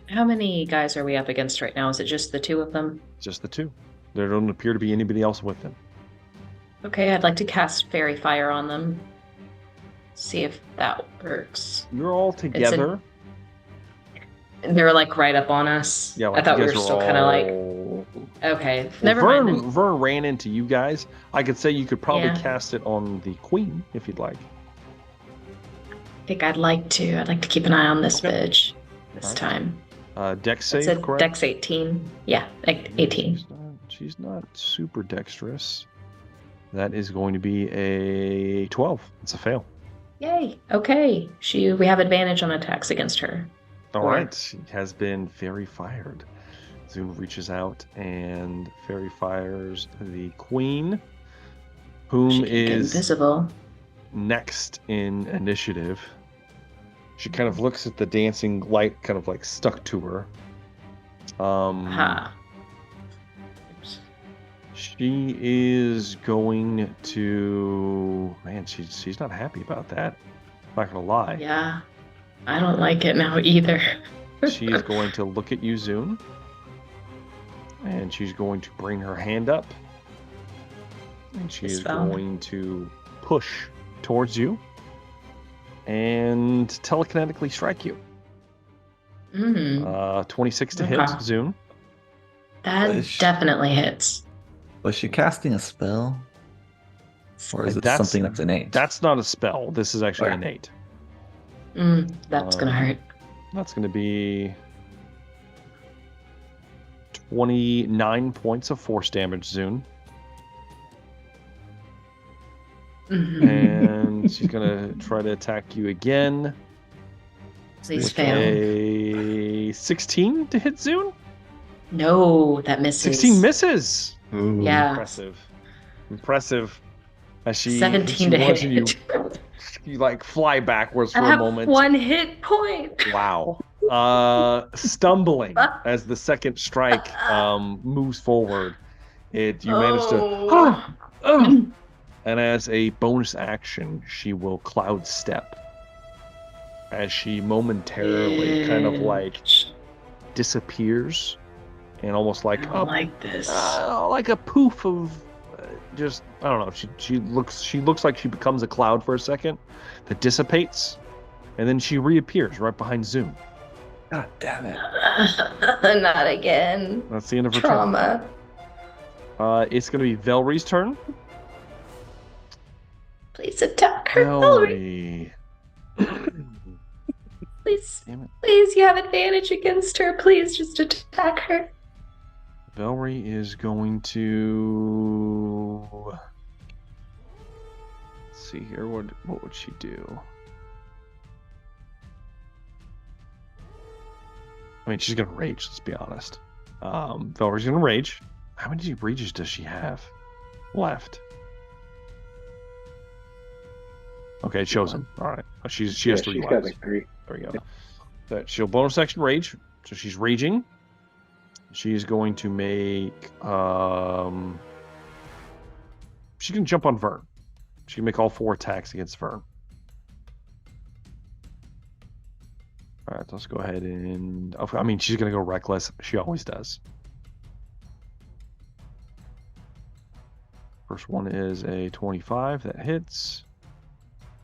How many guys are we up against right now? Is it just the two of them? Just the two. There don't appear to be anybody else with them. Okay, I'd like to cast Fairy Fire on them. See if that works. You're all together. They're like right up on us. Yeah, I thought we were still kind of like. Okay, never mind. Vern ran into you guys. I could say you could probably cast it on the queen if you'd like. I think I'd like to. I'd like to keep an eye on this bitch this time. Dex save, correct? Dex 18. Yeah, 18. She's not super dexterous. That is going to be a 12. It's a fail. Yay. Okay. We have advantage on attacks against her. All right. She has been fairy fired. Zune reaches out and fairy fires the queen, whom is invisible. Next in initiative. She kind of looks at the dancing light, kind of like stuck to her. She is going to. Man, she's not happy about that. Not gonna lie. Yeah, I don't like it now either. She is going to look at you, Zune, and she's going to bring her hand up, and she is going to push towards you and telekinetically strike you. 26 to hit, Zune. That definitely hits. Was she casting a spell? Or is it something that's innate? That's not a spell. This is actually innate. That's going to hurt. That's going to be 29 points of force damage, Zune. And she's going to try to attack you again. Please fail. A 16 to hit Zune? No, that misses. 16 misses. Ooh. Yeah. Impressive. As 17 to hit. You like fly backwards for a moment. 1 hit point. Wow. Stumbling as the second strike moves forward. You manage to. And as a bonus action, she will cloud step. As she momentarily kind of like disappears. And almost like like a poof of just I don't know. She looks like she becomes a cloud for a second that dissipates, and then she reappears right behind Zune. God damn it! Not again. That's the end of her trauma. Turn. It's gonna be Velree's turn. Please attack her, Velree. Please, you have advantage against her. Please, just attack her. Velree is going to. Let's see here. What would she do? I mean, she's gonna rage. Let's be honest. Velree's gonna rage. How many rages does she have left? Okay, it shows him. All right. She has 3 lives. Got like 3. There we go. So she'll bonus action rage. So she's raging. She's going to make. She can jump on Vern. She can make all 4 attacks against Vern. All All right, let's go ahead and... I mean, she's going to go reckless. She always does. First one is a 25. That hits.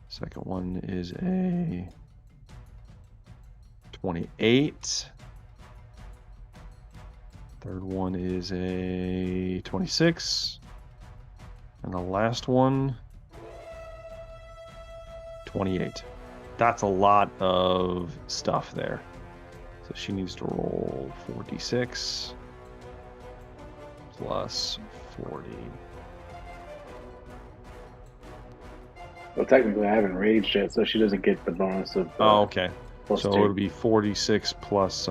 Second one is a 28. Third one is a 26. And the last one, 28. That's a lot of stuff there. So she needs to roll 4d6 plus 40. Well, technically, I haven't raged yet, so she doesn't get the bonus of. Oh, okay. So 2. it'll be 46 plus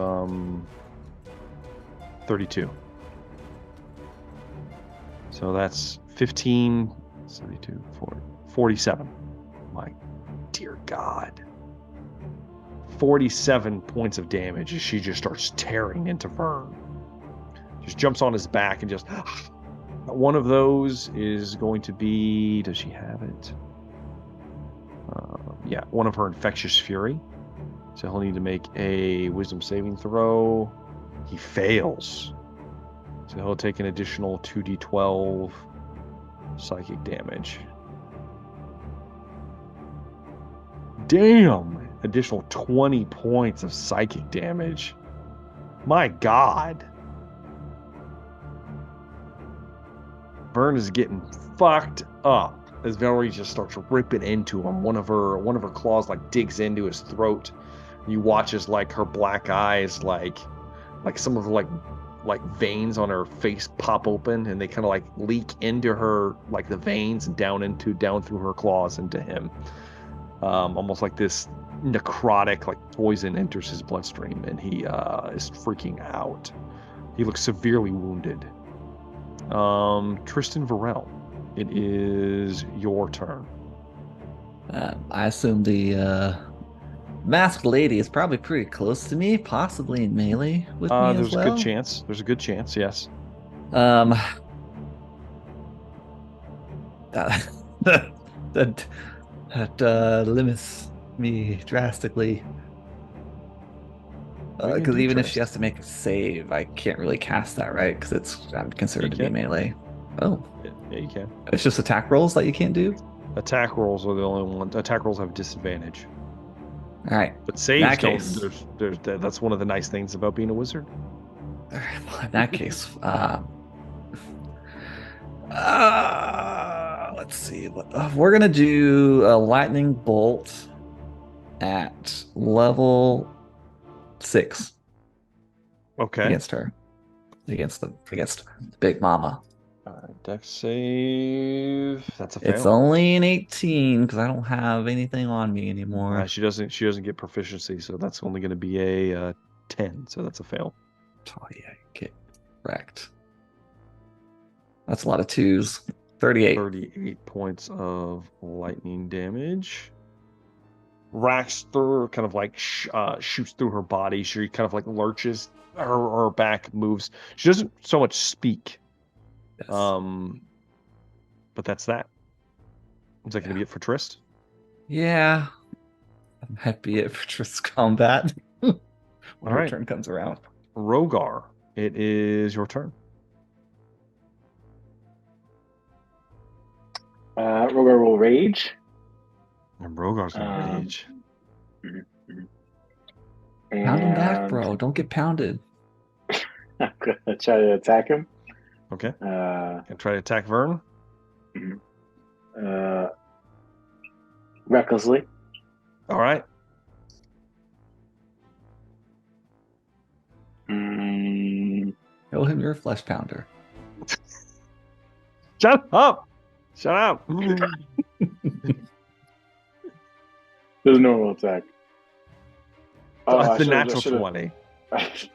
32. So that's 15, 32, 40, 47. My dear God. 47 points of damage as she just starts tearing into Vern. Just jumps on his back and just... One of those is going to be... Does she have it? Yeah, one of her Infectious Fury. So he'll need to make a Wisdom saving throw. He fails. So he'll take an additional 2d12 psychic damage. Damn! Additional 20 points of psychic damage. My God. Vern is getting fucked up as Velree just starts ripping into him. One of her claws like digs into his throat. You watch as like her black eyes like some of her like veins on her face pop open, and they kind of like leak into her, like the veins, and down through her claws into him. Almost like this necrotic like poison enters his bloodstream, and he is freaking out. He looks severely wounded. Tristan Varel, it is your turn. I assume the masked lady is probably pretty close to me, possibly in melee with me There's as well. a good chance. There's a good chance, yes. That limits me drastically. Because even if she has to make a save, I can't really cast that, right? Because I'm considered to be melee. Oh, yeah, you can. It's just attack rolls that you can't do. Attack rolls are the only one. Attack rolls have disadvantage. All right, but saves don't. That's one of the nice things about being a wizard. In that case, let's see. We're gonna do a lightning bolt at level 6. Okay. Against her, against Big Mama. Dex save. That's a fail. It's only an 18 because I don't have anything on me anymore. She doesn't get proficiency, so that's only going to be a 10. So that's a fail. Oh yeah, get wrecked. That's a lot of 2s. 38. 38 points of lightning damage. Racks through, kind of like shoots through her body. She kind of like lurches. Her back moves. She doesn't so much speak. Yes. But that's that. Is that going to be it for Trist? Yeah. That might be it for Trist's combat. When her turn comes around. Rogar, it is your turn. Rogar will rage. And Rogar's going to rage. Pound him back, bro. Don't get pounded. I'm going to try to attack him. Okay. And try to attack Vern. Recklessly. All right. Show him your flesh pounder. Shut up! Shut up! There's a normal attack. The natural 20.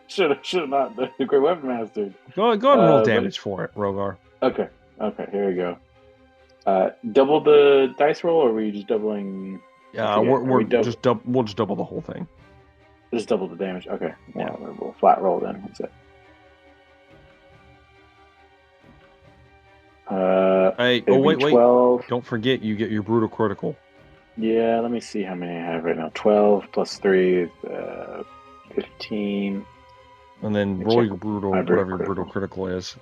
Should have not. The Great Weapon Master. Go ahead and roll damage for it, Rogar. Okay, here we go. Double the dice roll, or are we just doubling? Yeah, we'll just double the whole thing. Just double the damage. Okay, yeah, we'll flat roll then. What's it? Wait! 12. Don't forget, you get your brutal critical. Yeah, let me see how many I have right now. 12 plus 3 is 15. And then roll your brutal, whatever your brutal critical is.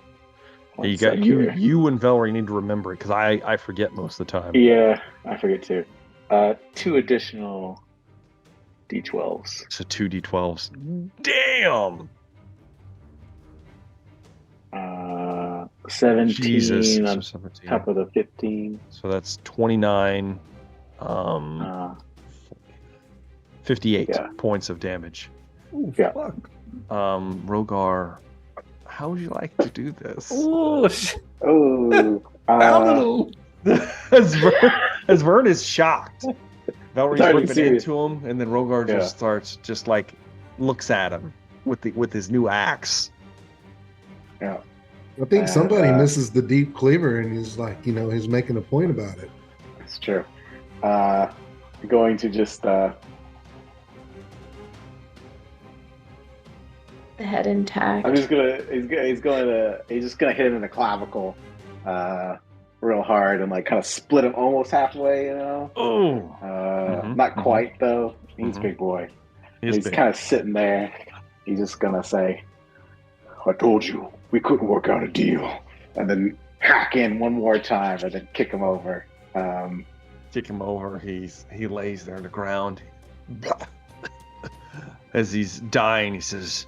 Yeah, you got you and Velree need to remember it because I forget most of the time. Yeah, I forget too. 2 additional D12s. So 2 D12s. Damn. 17 Jesus. on 17. top of the 15. So that's 29. 58 points of damage. Ooh, fuck. Rogar, how would you like to do this? As Vern is shocked. Velree's ripping into him, and then Rogar just starts, looks at him with his new axe. Yeah. I think somebody misses the deep cleaver, and he's like, he's making a point about it. It's true. Going to just the head intact. I'm just gonna he's just gonna hit him in the clavicle real hard and kind of split him almost halfway, not quite though. He's a big boy. He's kind of sitting there. He's just gonna say, I told you we couldn't work out a deal, and then hack in one more time and then kick him over. Kick him over. He lays there on the ground. As he's dying, he says,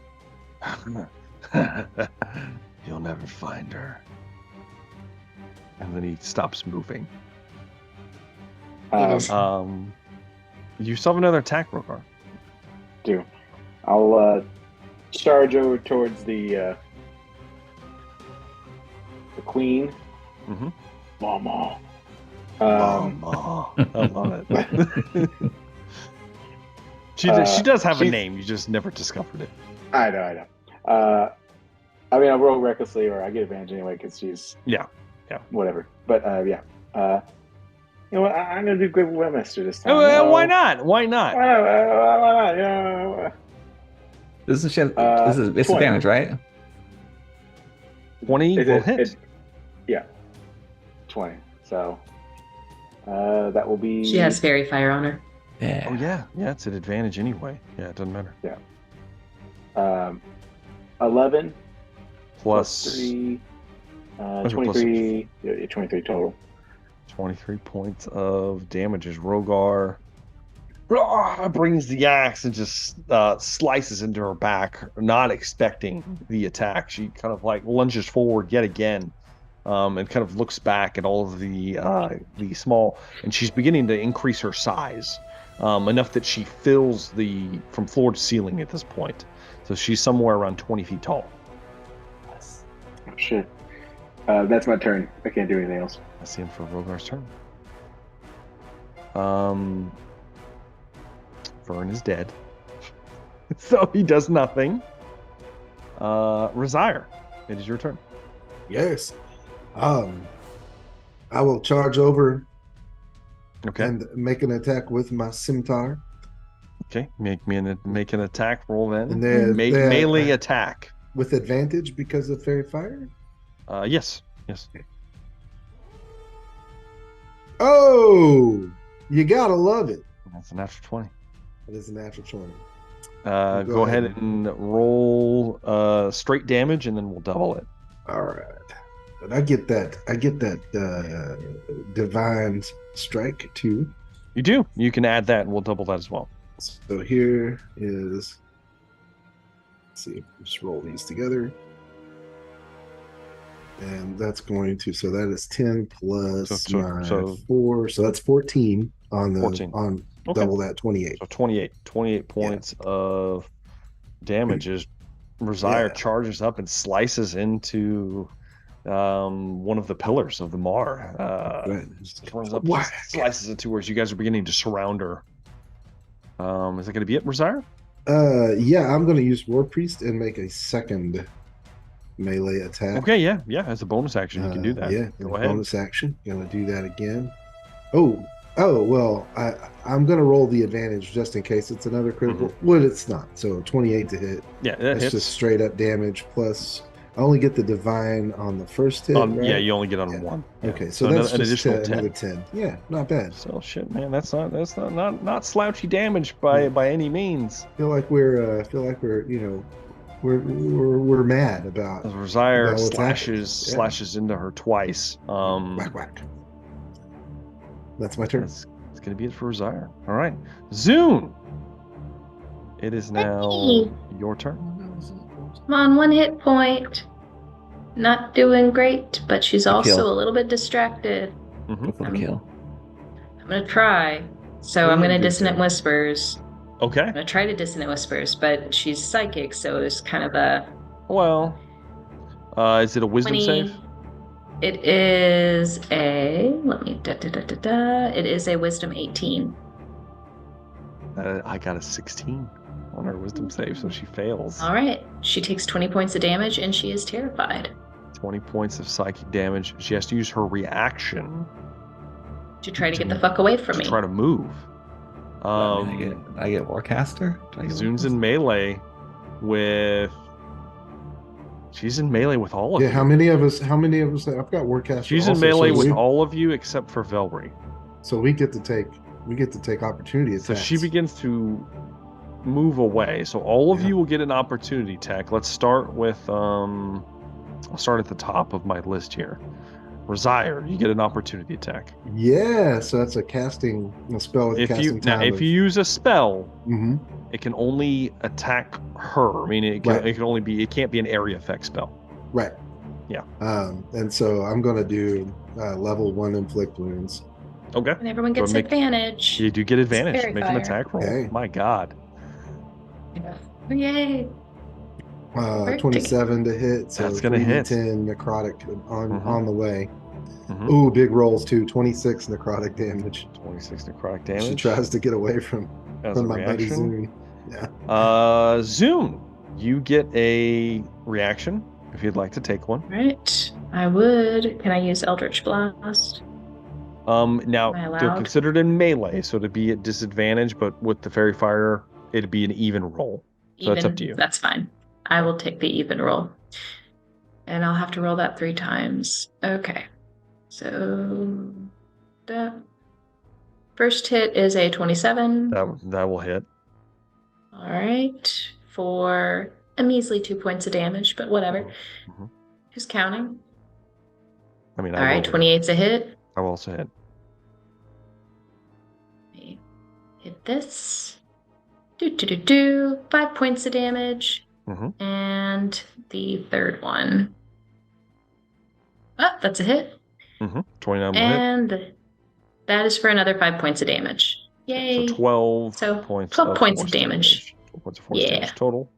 you'll never find her. And then he stops moving. You still have another attack, Rogar. Do. I'll charge over towards the queen. Mm-hmm. Mama. Mama. I love it. She does have a name. You just never discovered it. I know. I mean, I roll recklessly, or I get advantage anyway because she's whatever. But you know what? I'm gonna do Great Webmaster this time. Why not? Why not? Why not? This is advantage, right? 20 will hit. 20. So that will be. She has fairy fire on her. Yeah. Oh yeah, it's an advantage anyway. Yeah, it doesn't matter. Yeah. 11 plus 3. 23. Yeah, 23 total. 23 points of damage as Rogar brings the axe and just slices into her back, not expecting the attack. She kind of lunges forward yet again, and kind of looks back at all of the small, and she's beginning to increase her size enough that she fills from floor to ceiling at this point. So she's somewhere around 20 feet tall. Oh, shit. That's my turn. I can't do anything else. I see him for Rogar's turn. Vern is dead. So he does nothing. Razire, it is your turn. Yes. I will charge over and make an attack with my scimitar. Okay, make an attack roll then. And then melee attack. With advantage because of fairy fire? Yes. Okay. Oh, you gotta love it. That's a natural 20. It is a natural 20. Go ahead and roll straight damage, and then we'll double it. All right. But I get that divine strike too. You do. You can add that, and we'll double that as well. So here is. Let's see. Just roll these together. And that's going to, so that is 10 plus 4, so that's 14 on the 14. On double that 28. So 28 points of damage as Razire charges up and slices into one of the pillars of the Mar. Runs up, slices it to where you guys are beginning to surround her. Is that going to be it, Razire? Yeah, I'm going to use War Priest and make a second melee attack. Okay, yeah, as a bonus action you can do that. Yeah, go ahead. Bonus action. Gonna do that again. Oh, well, I'm gonna roll the advantage just in case it's another critical. Well, it's not. So 28 to hit. Yeah, that hits. Just straight up damage plus I only get the divine on the first hit, right? Yeah, you only get on one. Yeah. Okay, so that's an just additional 10. Another 10. Yeah, not bad. So shit, man, that's not slouchy damage by any means. Feel like we're we're mad about Rosier slashes into her twice. Whack whack. That's my turn. It's gonna be it for Rosier. All right, Zune. It is now your turn. I'm on 1 hit point. Not doing great, but she's also a little bit distracted. Go for the kill. I'm gonna try. So I'm gonna Dissonant Whispers. Okay. I'm gonna try to Dissonant Whispers, but she's psychic, so it's kind of a. Well, is it a Wisdom 20. save? It is a. Let me. It is a Wisdom 18. I got a 16 on her Wisdom save, so she fails. All right. She takes 20 points of damage, and she is terrified. 20 points of psychic damage. She has to use her reaction to try to get the fuck away from me. Try to move. I get Warcaster? Zune's in melee with. She's in melee with all of you. Yeah, how many of us? I've got Warcaster. She's in melee with all of you except for Velree. So we get to take opportunity attacks. So she begins to move away. So all of you will get an opportunity attack. Let's start with I'll start at the top of my list here. Rosier, you get an opportunity attack. Yeah, so that's a spell with casting time. If you use a spell, it can only attack her. I mean, it can't be an area effect spell. Right. Yeah. And so I'm gonna do level 1 inflict wounds. Okay. And everyone gets advantage. You do get advantage. Make an attack roll. Okay. My God. Yay. 27 to hit. So that's gonna hit. 10 necrotic on the way. Ooh, big rolls too. 26 necrotic damage. 26 necrotic damage. She tries to get away from my buddy Zune. Yeah. Zune, you get a reaction if you'd like to take one. Right. I would. Can I use Eldritch Blast? Now they're considered in melee, so to be at disadvantage, but with the fairy fire, it'd be an even roll. So that's up to you. That's fine. I will take the even roll. And I'll have to roll that 3 times. Okay. So the first hit is a 27. That will hit. All right. For a measly 2 points of damage, but whatever. Who's counting? I mean, all right, 28's a hit. I will also hit. Hit this. 5 points of damage. And the third one. Oh, that's a hit. 29 will and hit. That is for another 5 points of damage. Yay. So 12 points of damage. 12 points of force damage total.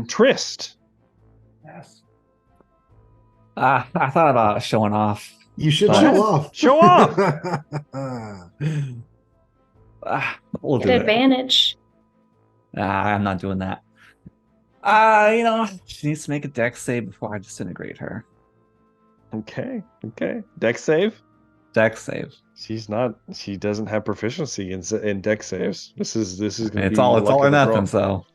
Trist. Yes. I thought about showing off. You should show off. Show off. We'll Get advantage. I'm not doing that. She needs to make a dex save before I disintegrate her. Okay. Dex save? Dex save. She doesn't have proficiency in dex saves. This is gonna it's all or nothing, so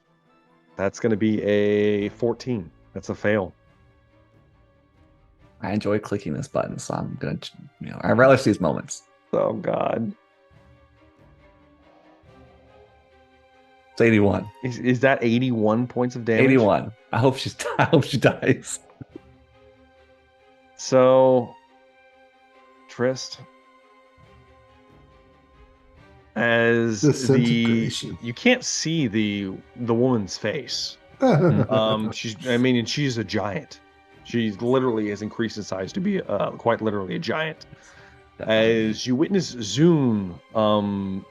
that's gonna be a 14. That's a fail. I enjoy clicking this button, so I'm gonna I relish these moments. Oh God. It's 81. Is that 81 points of damage? 81. I hope she dies. So, Trist, as you can't see the woman's face. She's a giant. She literally has increased in size to be quite literally a giant. As you witness Zune, I'm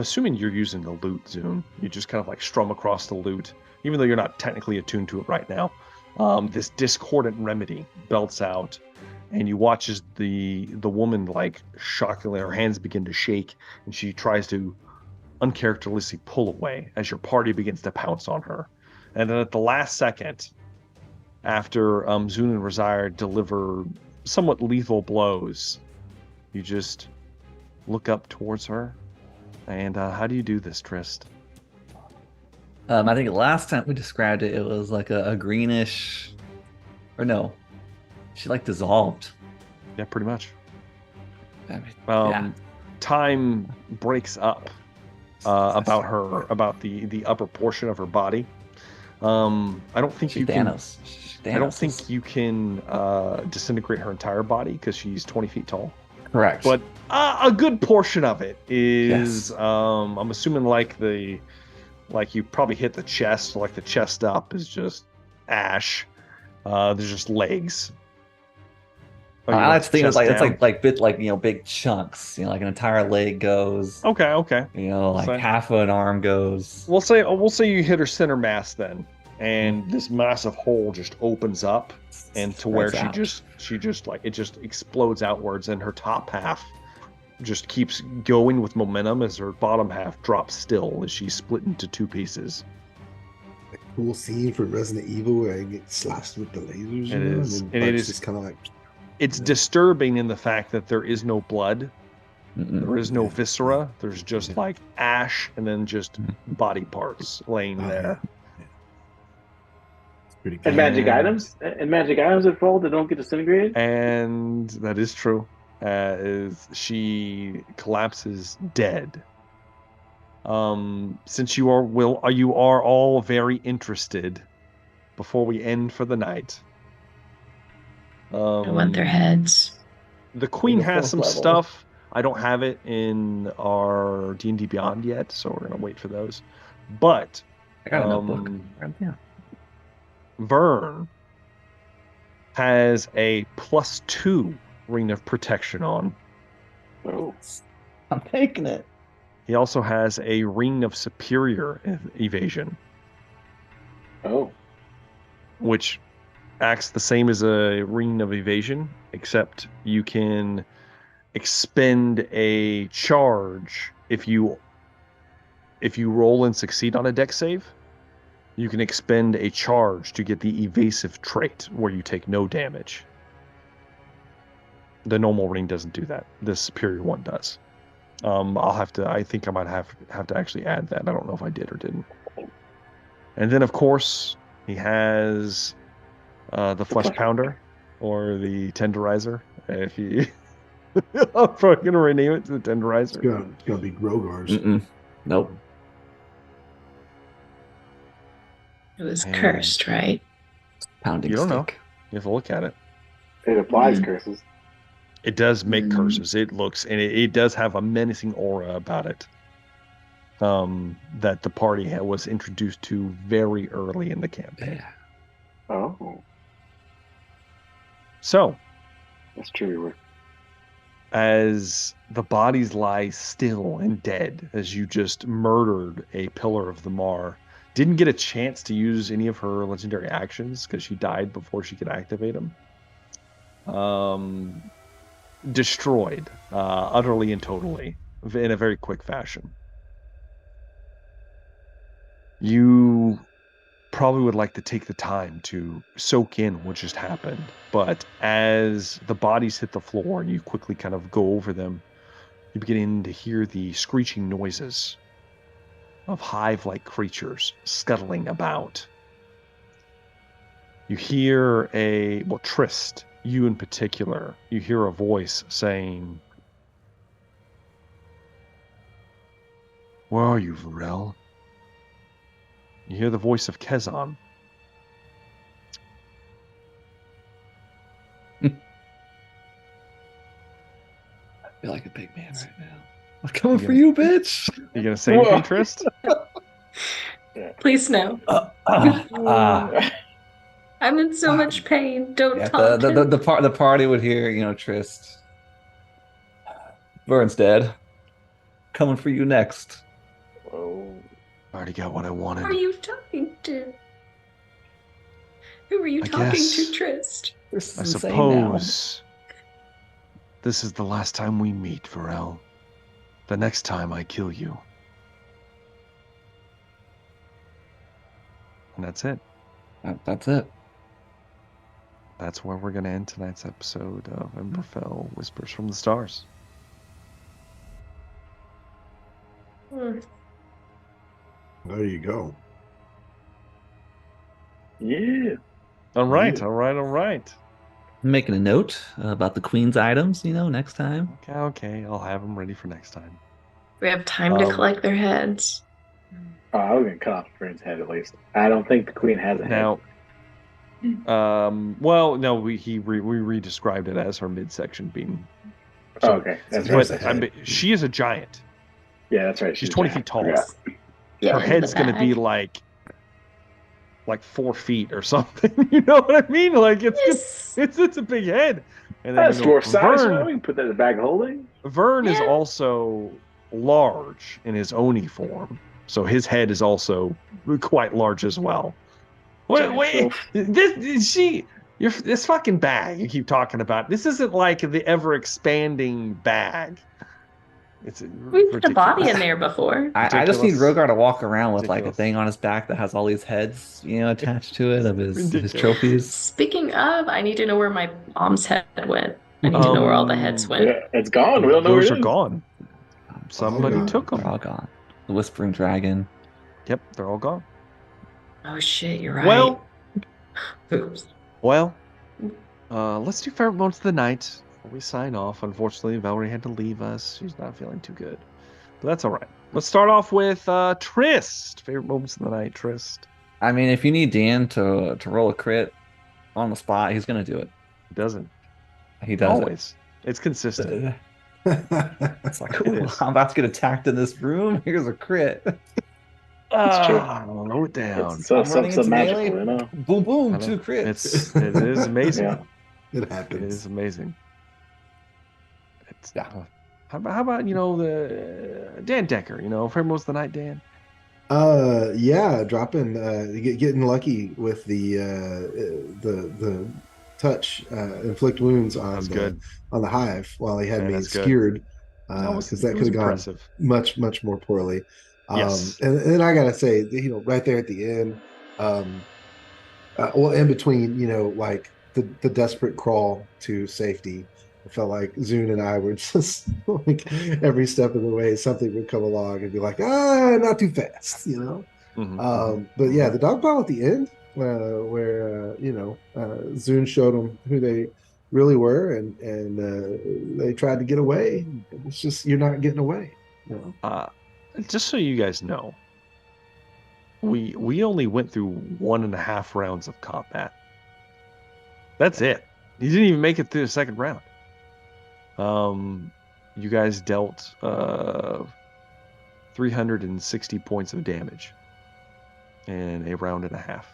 assuming you're using the lute, Zune. You just kind of like strum across the lute, even though you're not technically attuned to it right now. This discordant remedy belts out, and you watch as the woman, like, shockingly, her hands begin to shake, and she tries to uncharacteristically pull away as your party begins to pounce on her. And then at the last second, after Zune and Rosier deliver somewhat lethal blows, you just look up towards her. And how do you do this, Trist? I think last time we described it, it was like a greenish, or no, she like dissolved. Yeah, pretty much. I mean, yeah. Time breaks up about the upper portion of her body. I don't think you can. I don't think you can disintegrate her entire body because she's 20 feet tall. Correct. But a good portion of it is, I'm assuming like you probably hit the chest, like the chest up is just ash. There's just legs. I like to think it's like big chunks, like an entire leg goes. Okay. Like half of an arm goes. We'll say you hit her center mass then, and this massive hole just opens up, and to where she just like it just explodes outwards, and her top half just keeps going with momentum as her bottom half drops still as she's split into two pieces. A cool scene from Resident Evil where I get slashed with the lasers. It is, and it is just kind of like. It's disturbing in the fact that there is no blood, there is no viscera. There's just like ash and then just body parts laying there. Yeah. Pretty good. And magic items that fall that don't get disintegrated. And that is true. Is she collapses dead. Since you are all very interested, before we end for the night. I want their heads. The queen has some stuff. I don't have it in our D&D Beyond yet, so we're gonna wait for those. But I got a notebook. Yeah. Vern has a +2 ring of protection on. Oh, I'm taking it. He also has a ring of superior evasion. Oh, which acts the same as a ring of evasion, except you can expend a charge if you roll and succeed on a dex save. You can expend a charge to get the evasive trait where you take no damage. The normal ring doesn't do that. The superior one does. I think I might have to actually add that. I don't know if I did or didn't. And then of course he has the flesh pounder or the tenderizer. If you, I'm probably gonna rename it to the tenderizer. It's gonna be Grogar's. Nope. It was cursed, right? Pounding. You don't know. You have to look at it. It applies curses. It does make curses. It looks, and it does have a menacing aura about it. That the party was introduced to very early in the campaign. Oh. So, that's true. As the bodies lie still and dead, as you just murdered a pillar of the Mar, didn't get a chance to use any of her legendary actions because she died before she could activate them. Destroyed, utterly and totally, in a very quick fashion. You probably would like to take the time to soak in what just happened, but as the bodies hit the floor and you quickly kind of go over them, you begin to hear the screeching noises of hive-like creatures scuttling about. You hear Trist, you in particular, you hear a voice saying, "Where are you, Varel?" You hear the voice of Kezan. I feel like a big man right now. I'm coming for you, bitch. You gonna say anything, Trist? Please no. I'm in so much pain. Don't talk. The party would hear, Trist. Vern's dead. Coming for you next. Oh. I already got what I wanted. Who are you talking to? Who are you talking to, Trist? I suppose this is the last time we meet, Varel. The next time I kill you. And that's it. That's it. That's where we're going to end tonight's episode of Emberfell Whispers from the Stars. There you go. Yeah. All right. I'm making a note about the queen's items, next time. Okay. I'll have them ready for next time. We have time to collect their heads. Oh, I was gonna cut off the friend's head at least. I don't think the queen has a head. Well, no, we re-described it as her midsection being. So, okay, that's right. She is a giant. Yeah, that's right. She's 20 feet tall. Yeah. Her head's going to be like 4 feet or something. You know what I mean? Like it's a big head. And then, that's dwarf size. We can put that in a bag of holding. Vern is also large in his Oni form, so his head is also quite large as well. Wait, this fucking bag you keep talking about. This isn't like the ever expanding bag. We've put a body in there before. I just need Rogar to walk around with like a thing on his back that has all these heads, attached to it of his trophies. Speaking of, I need to know where my mom's head went. I need to know where all the heads went. Yeah, it's gone. We don't know where it is. Those are gone. Somebody took them. They're all gone. The Whispering Dragon. Yep, they're all gone. Oh shit, you're right. Well, oops. Well, let's do favorite moments of the night before we sign off. Unfortunately, Velree had to leave us. She's not feeling too good, but that's all right. Let's start off with Trist. Favorite moments of the night, Trist. I mean, if you need Dan to roll a crit on the spot, he's gonna do it. He doesn't. He does always. It's consistent. It's like, cool. I'm about to get attacked in this room. Here's a crit. Low it down. It's so magical, Boom, boom, 2 crits. It is amazing. Yeah. It happens. It is amazing. How about the Dan Decker? Favorite moments of the night, Dan. Dropping, getting lucky with the touch, inflict wounds on the hive while he had me skewered, because that could have gone much more poorly. Yes. And then I gotta say, right there at the end, in between, like the desperate crawl to safety, I felt like Zune and I were just like every step of the way, something would come along and be like, not too fast, But yeah, the dog pile at the end, where Zune showed them who they really were, and they tried to get away. It's just, you're not getting away. Just so you guys know, we only went through 1.5 rounds of combat. That's it. You didn't even make it through the second round. You guys dealt 360 points of damage in a round and a half.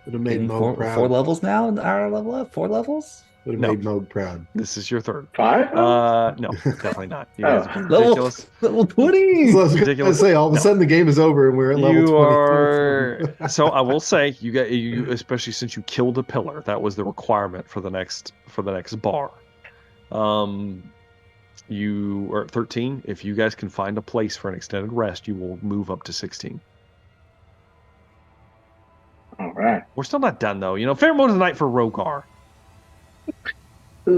Would have made Moog proud. 4 levels now in our level up? 4 levels? Would have made Moog proud. This is your third. 5? No, definitely not. You guys are ridiculous. Level 20. So I was ridiculous. Say all of a sudden the game is over and we're at level 20. So I will say you especially since you killed a pillar, that was the requirement for the next bar. You are at 13. If you guys can find a place for an extended rest, you will move up to 16. All right. We're still not done though. Fair moment of the night for Rogar. I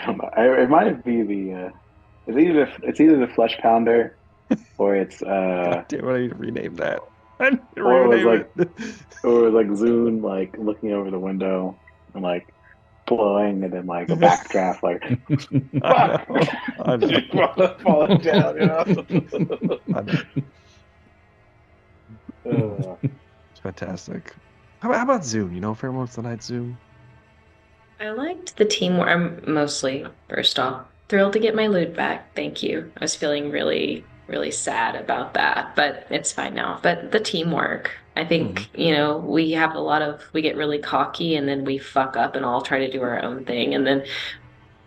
don't know. It might be it's either the flesh pounder, or it's God damn it, I need to rename that. Or it was like Zune like looking over the window and like blowing, and then like a backdraft like I know. falling down, I know. It's fantastic. How about Zune? Fair moments of the night, Zune. I liked the teamwork. I'm mostly, first off, thrilled to get my loot back. Thank you. I was feeling really, really sad about that, but it's fine now. But the teamwork, I think, we have we get really cocky and then we fuck up and all try to do our own thing. And then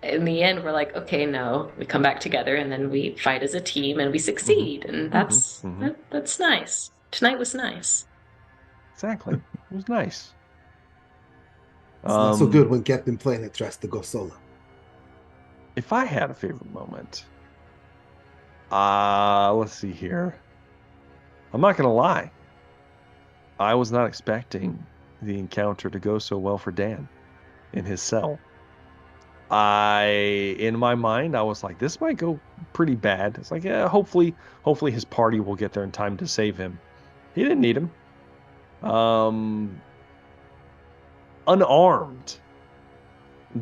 in the end, we're like, okay, no, we come back together and then we fight as a team and we succeed. And that's nice. Tonight was nice. Exactly. It was nice. It's not so good when Captain Planet tries to go solo. If I had a favorite moment, let's see here. I'm not gonna lie. I was not expecting the encounter to go so well for Dan in his cell. in my mind, I was like, this might go pretty bad. It's like, yeah, hopefully his party will get there in time to save him. He didn't need him. Unarmed,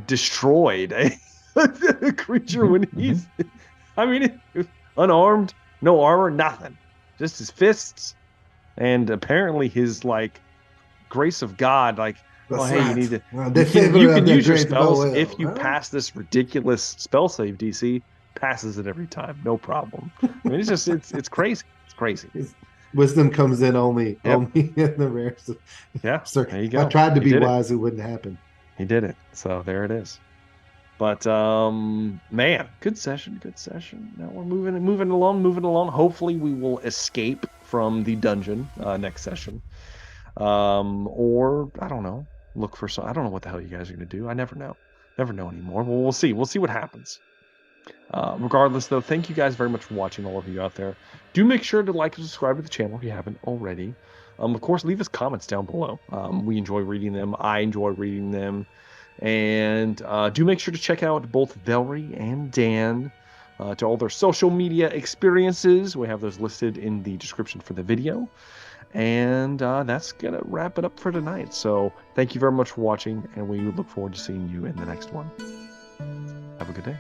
destroyed a creature when he's, I mean, unarmed, no armor, nothing, just his fists, and apparently his like grace of God, like, oh hey, you need to, you can use your spells if you pass this ridiculous spell save DC. Passes it every time, no problem. I mean, it's just it's crazy. It's crazy. Wisdom comes in only in the rarest. Yeah, there you go. I tried to be wise, it wouldn't happen. He did it. So there it is. But man, good session. Now we're moving along. Hopefully we will escape from the dungeon next session. Or I don't know. Look for some. I don't know what the hell you guys are gonna do. I never know anymore. Well, we'll see. We'll see what happens. Regardless, though, thank you guys very much for watching, all of you out there. Do make sure to like and subscribe to the channel if you haven't already. Of course, leave us comments down below. We enjoy reading them. I enjoy reading them. And do make sure to check out both Velree and Dan to all their social media experiences. We have those listed in the description for the video. And that's going to wrap it up for tonight. So thank you very much for watching, and we look forward to seeing you in the next one. Have a good day.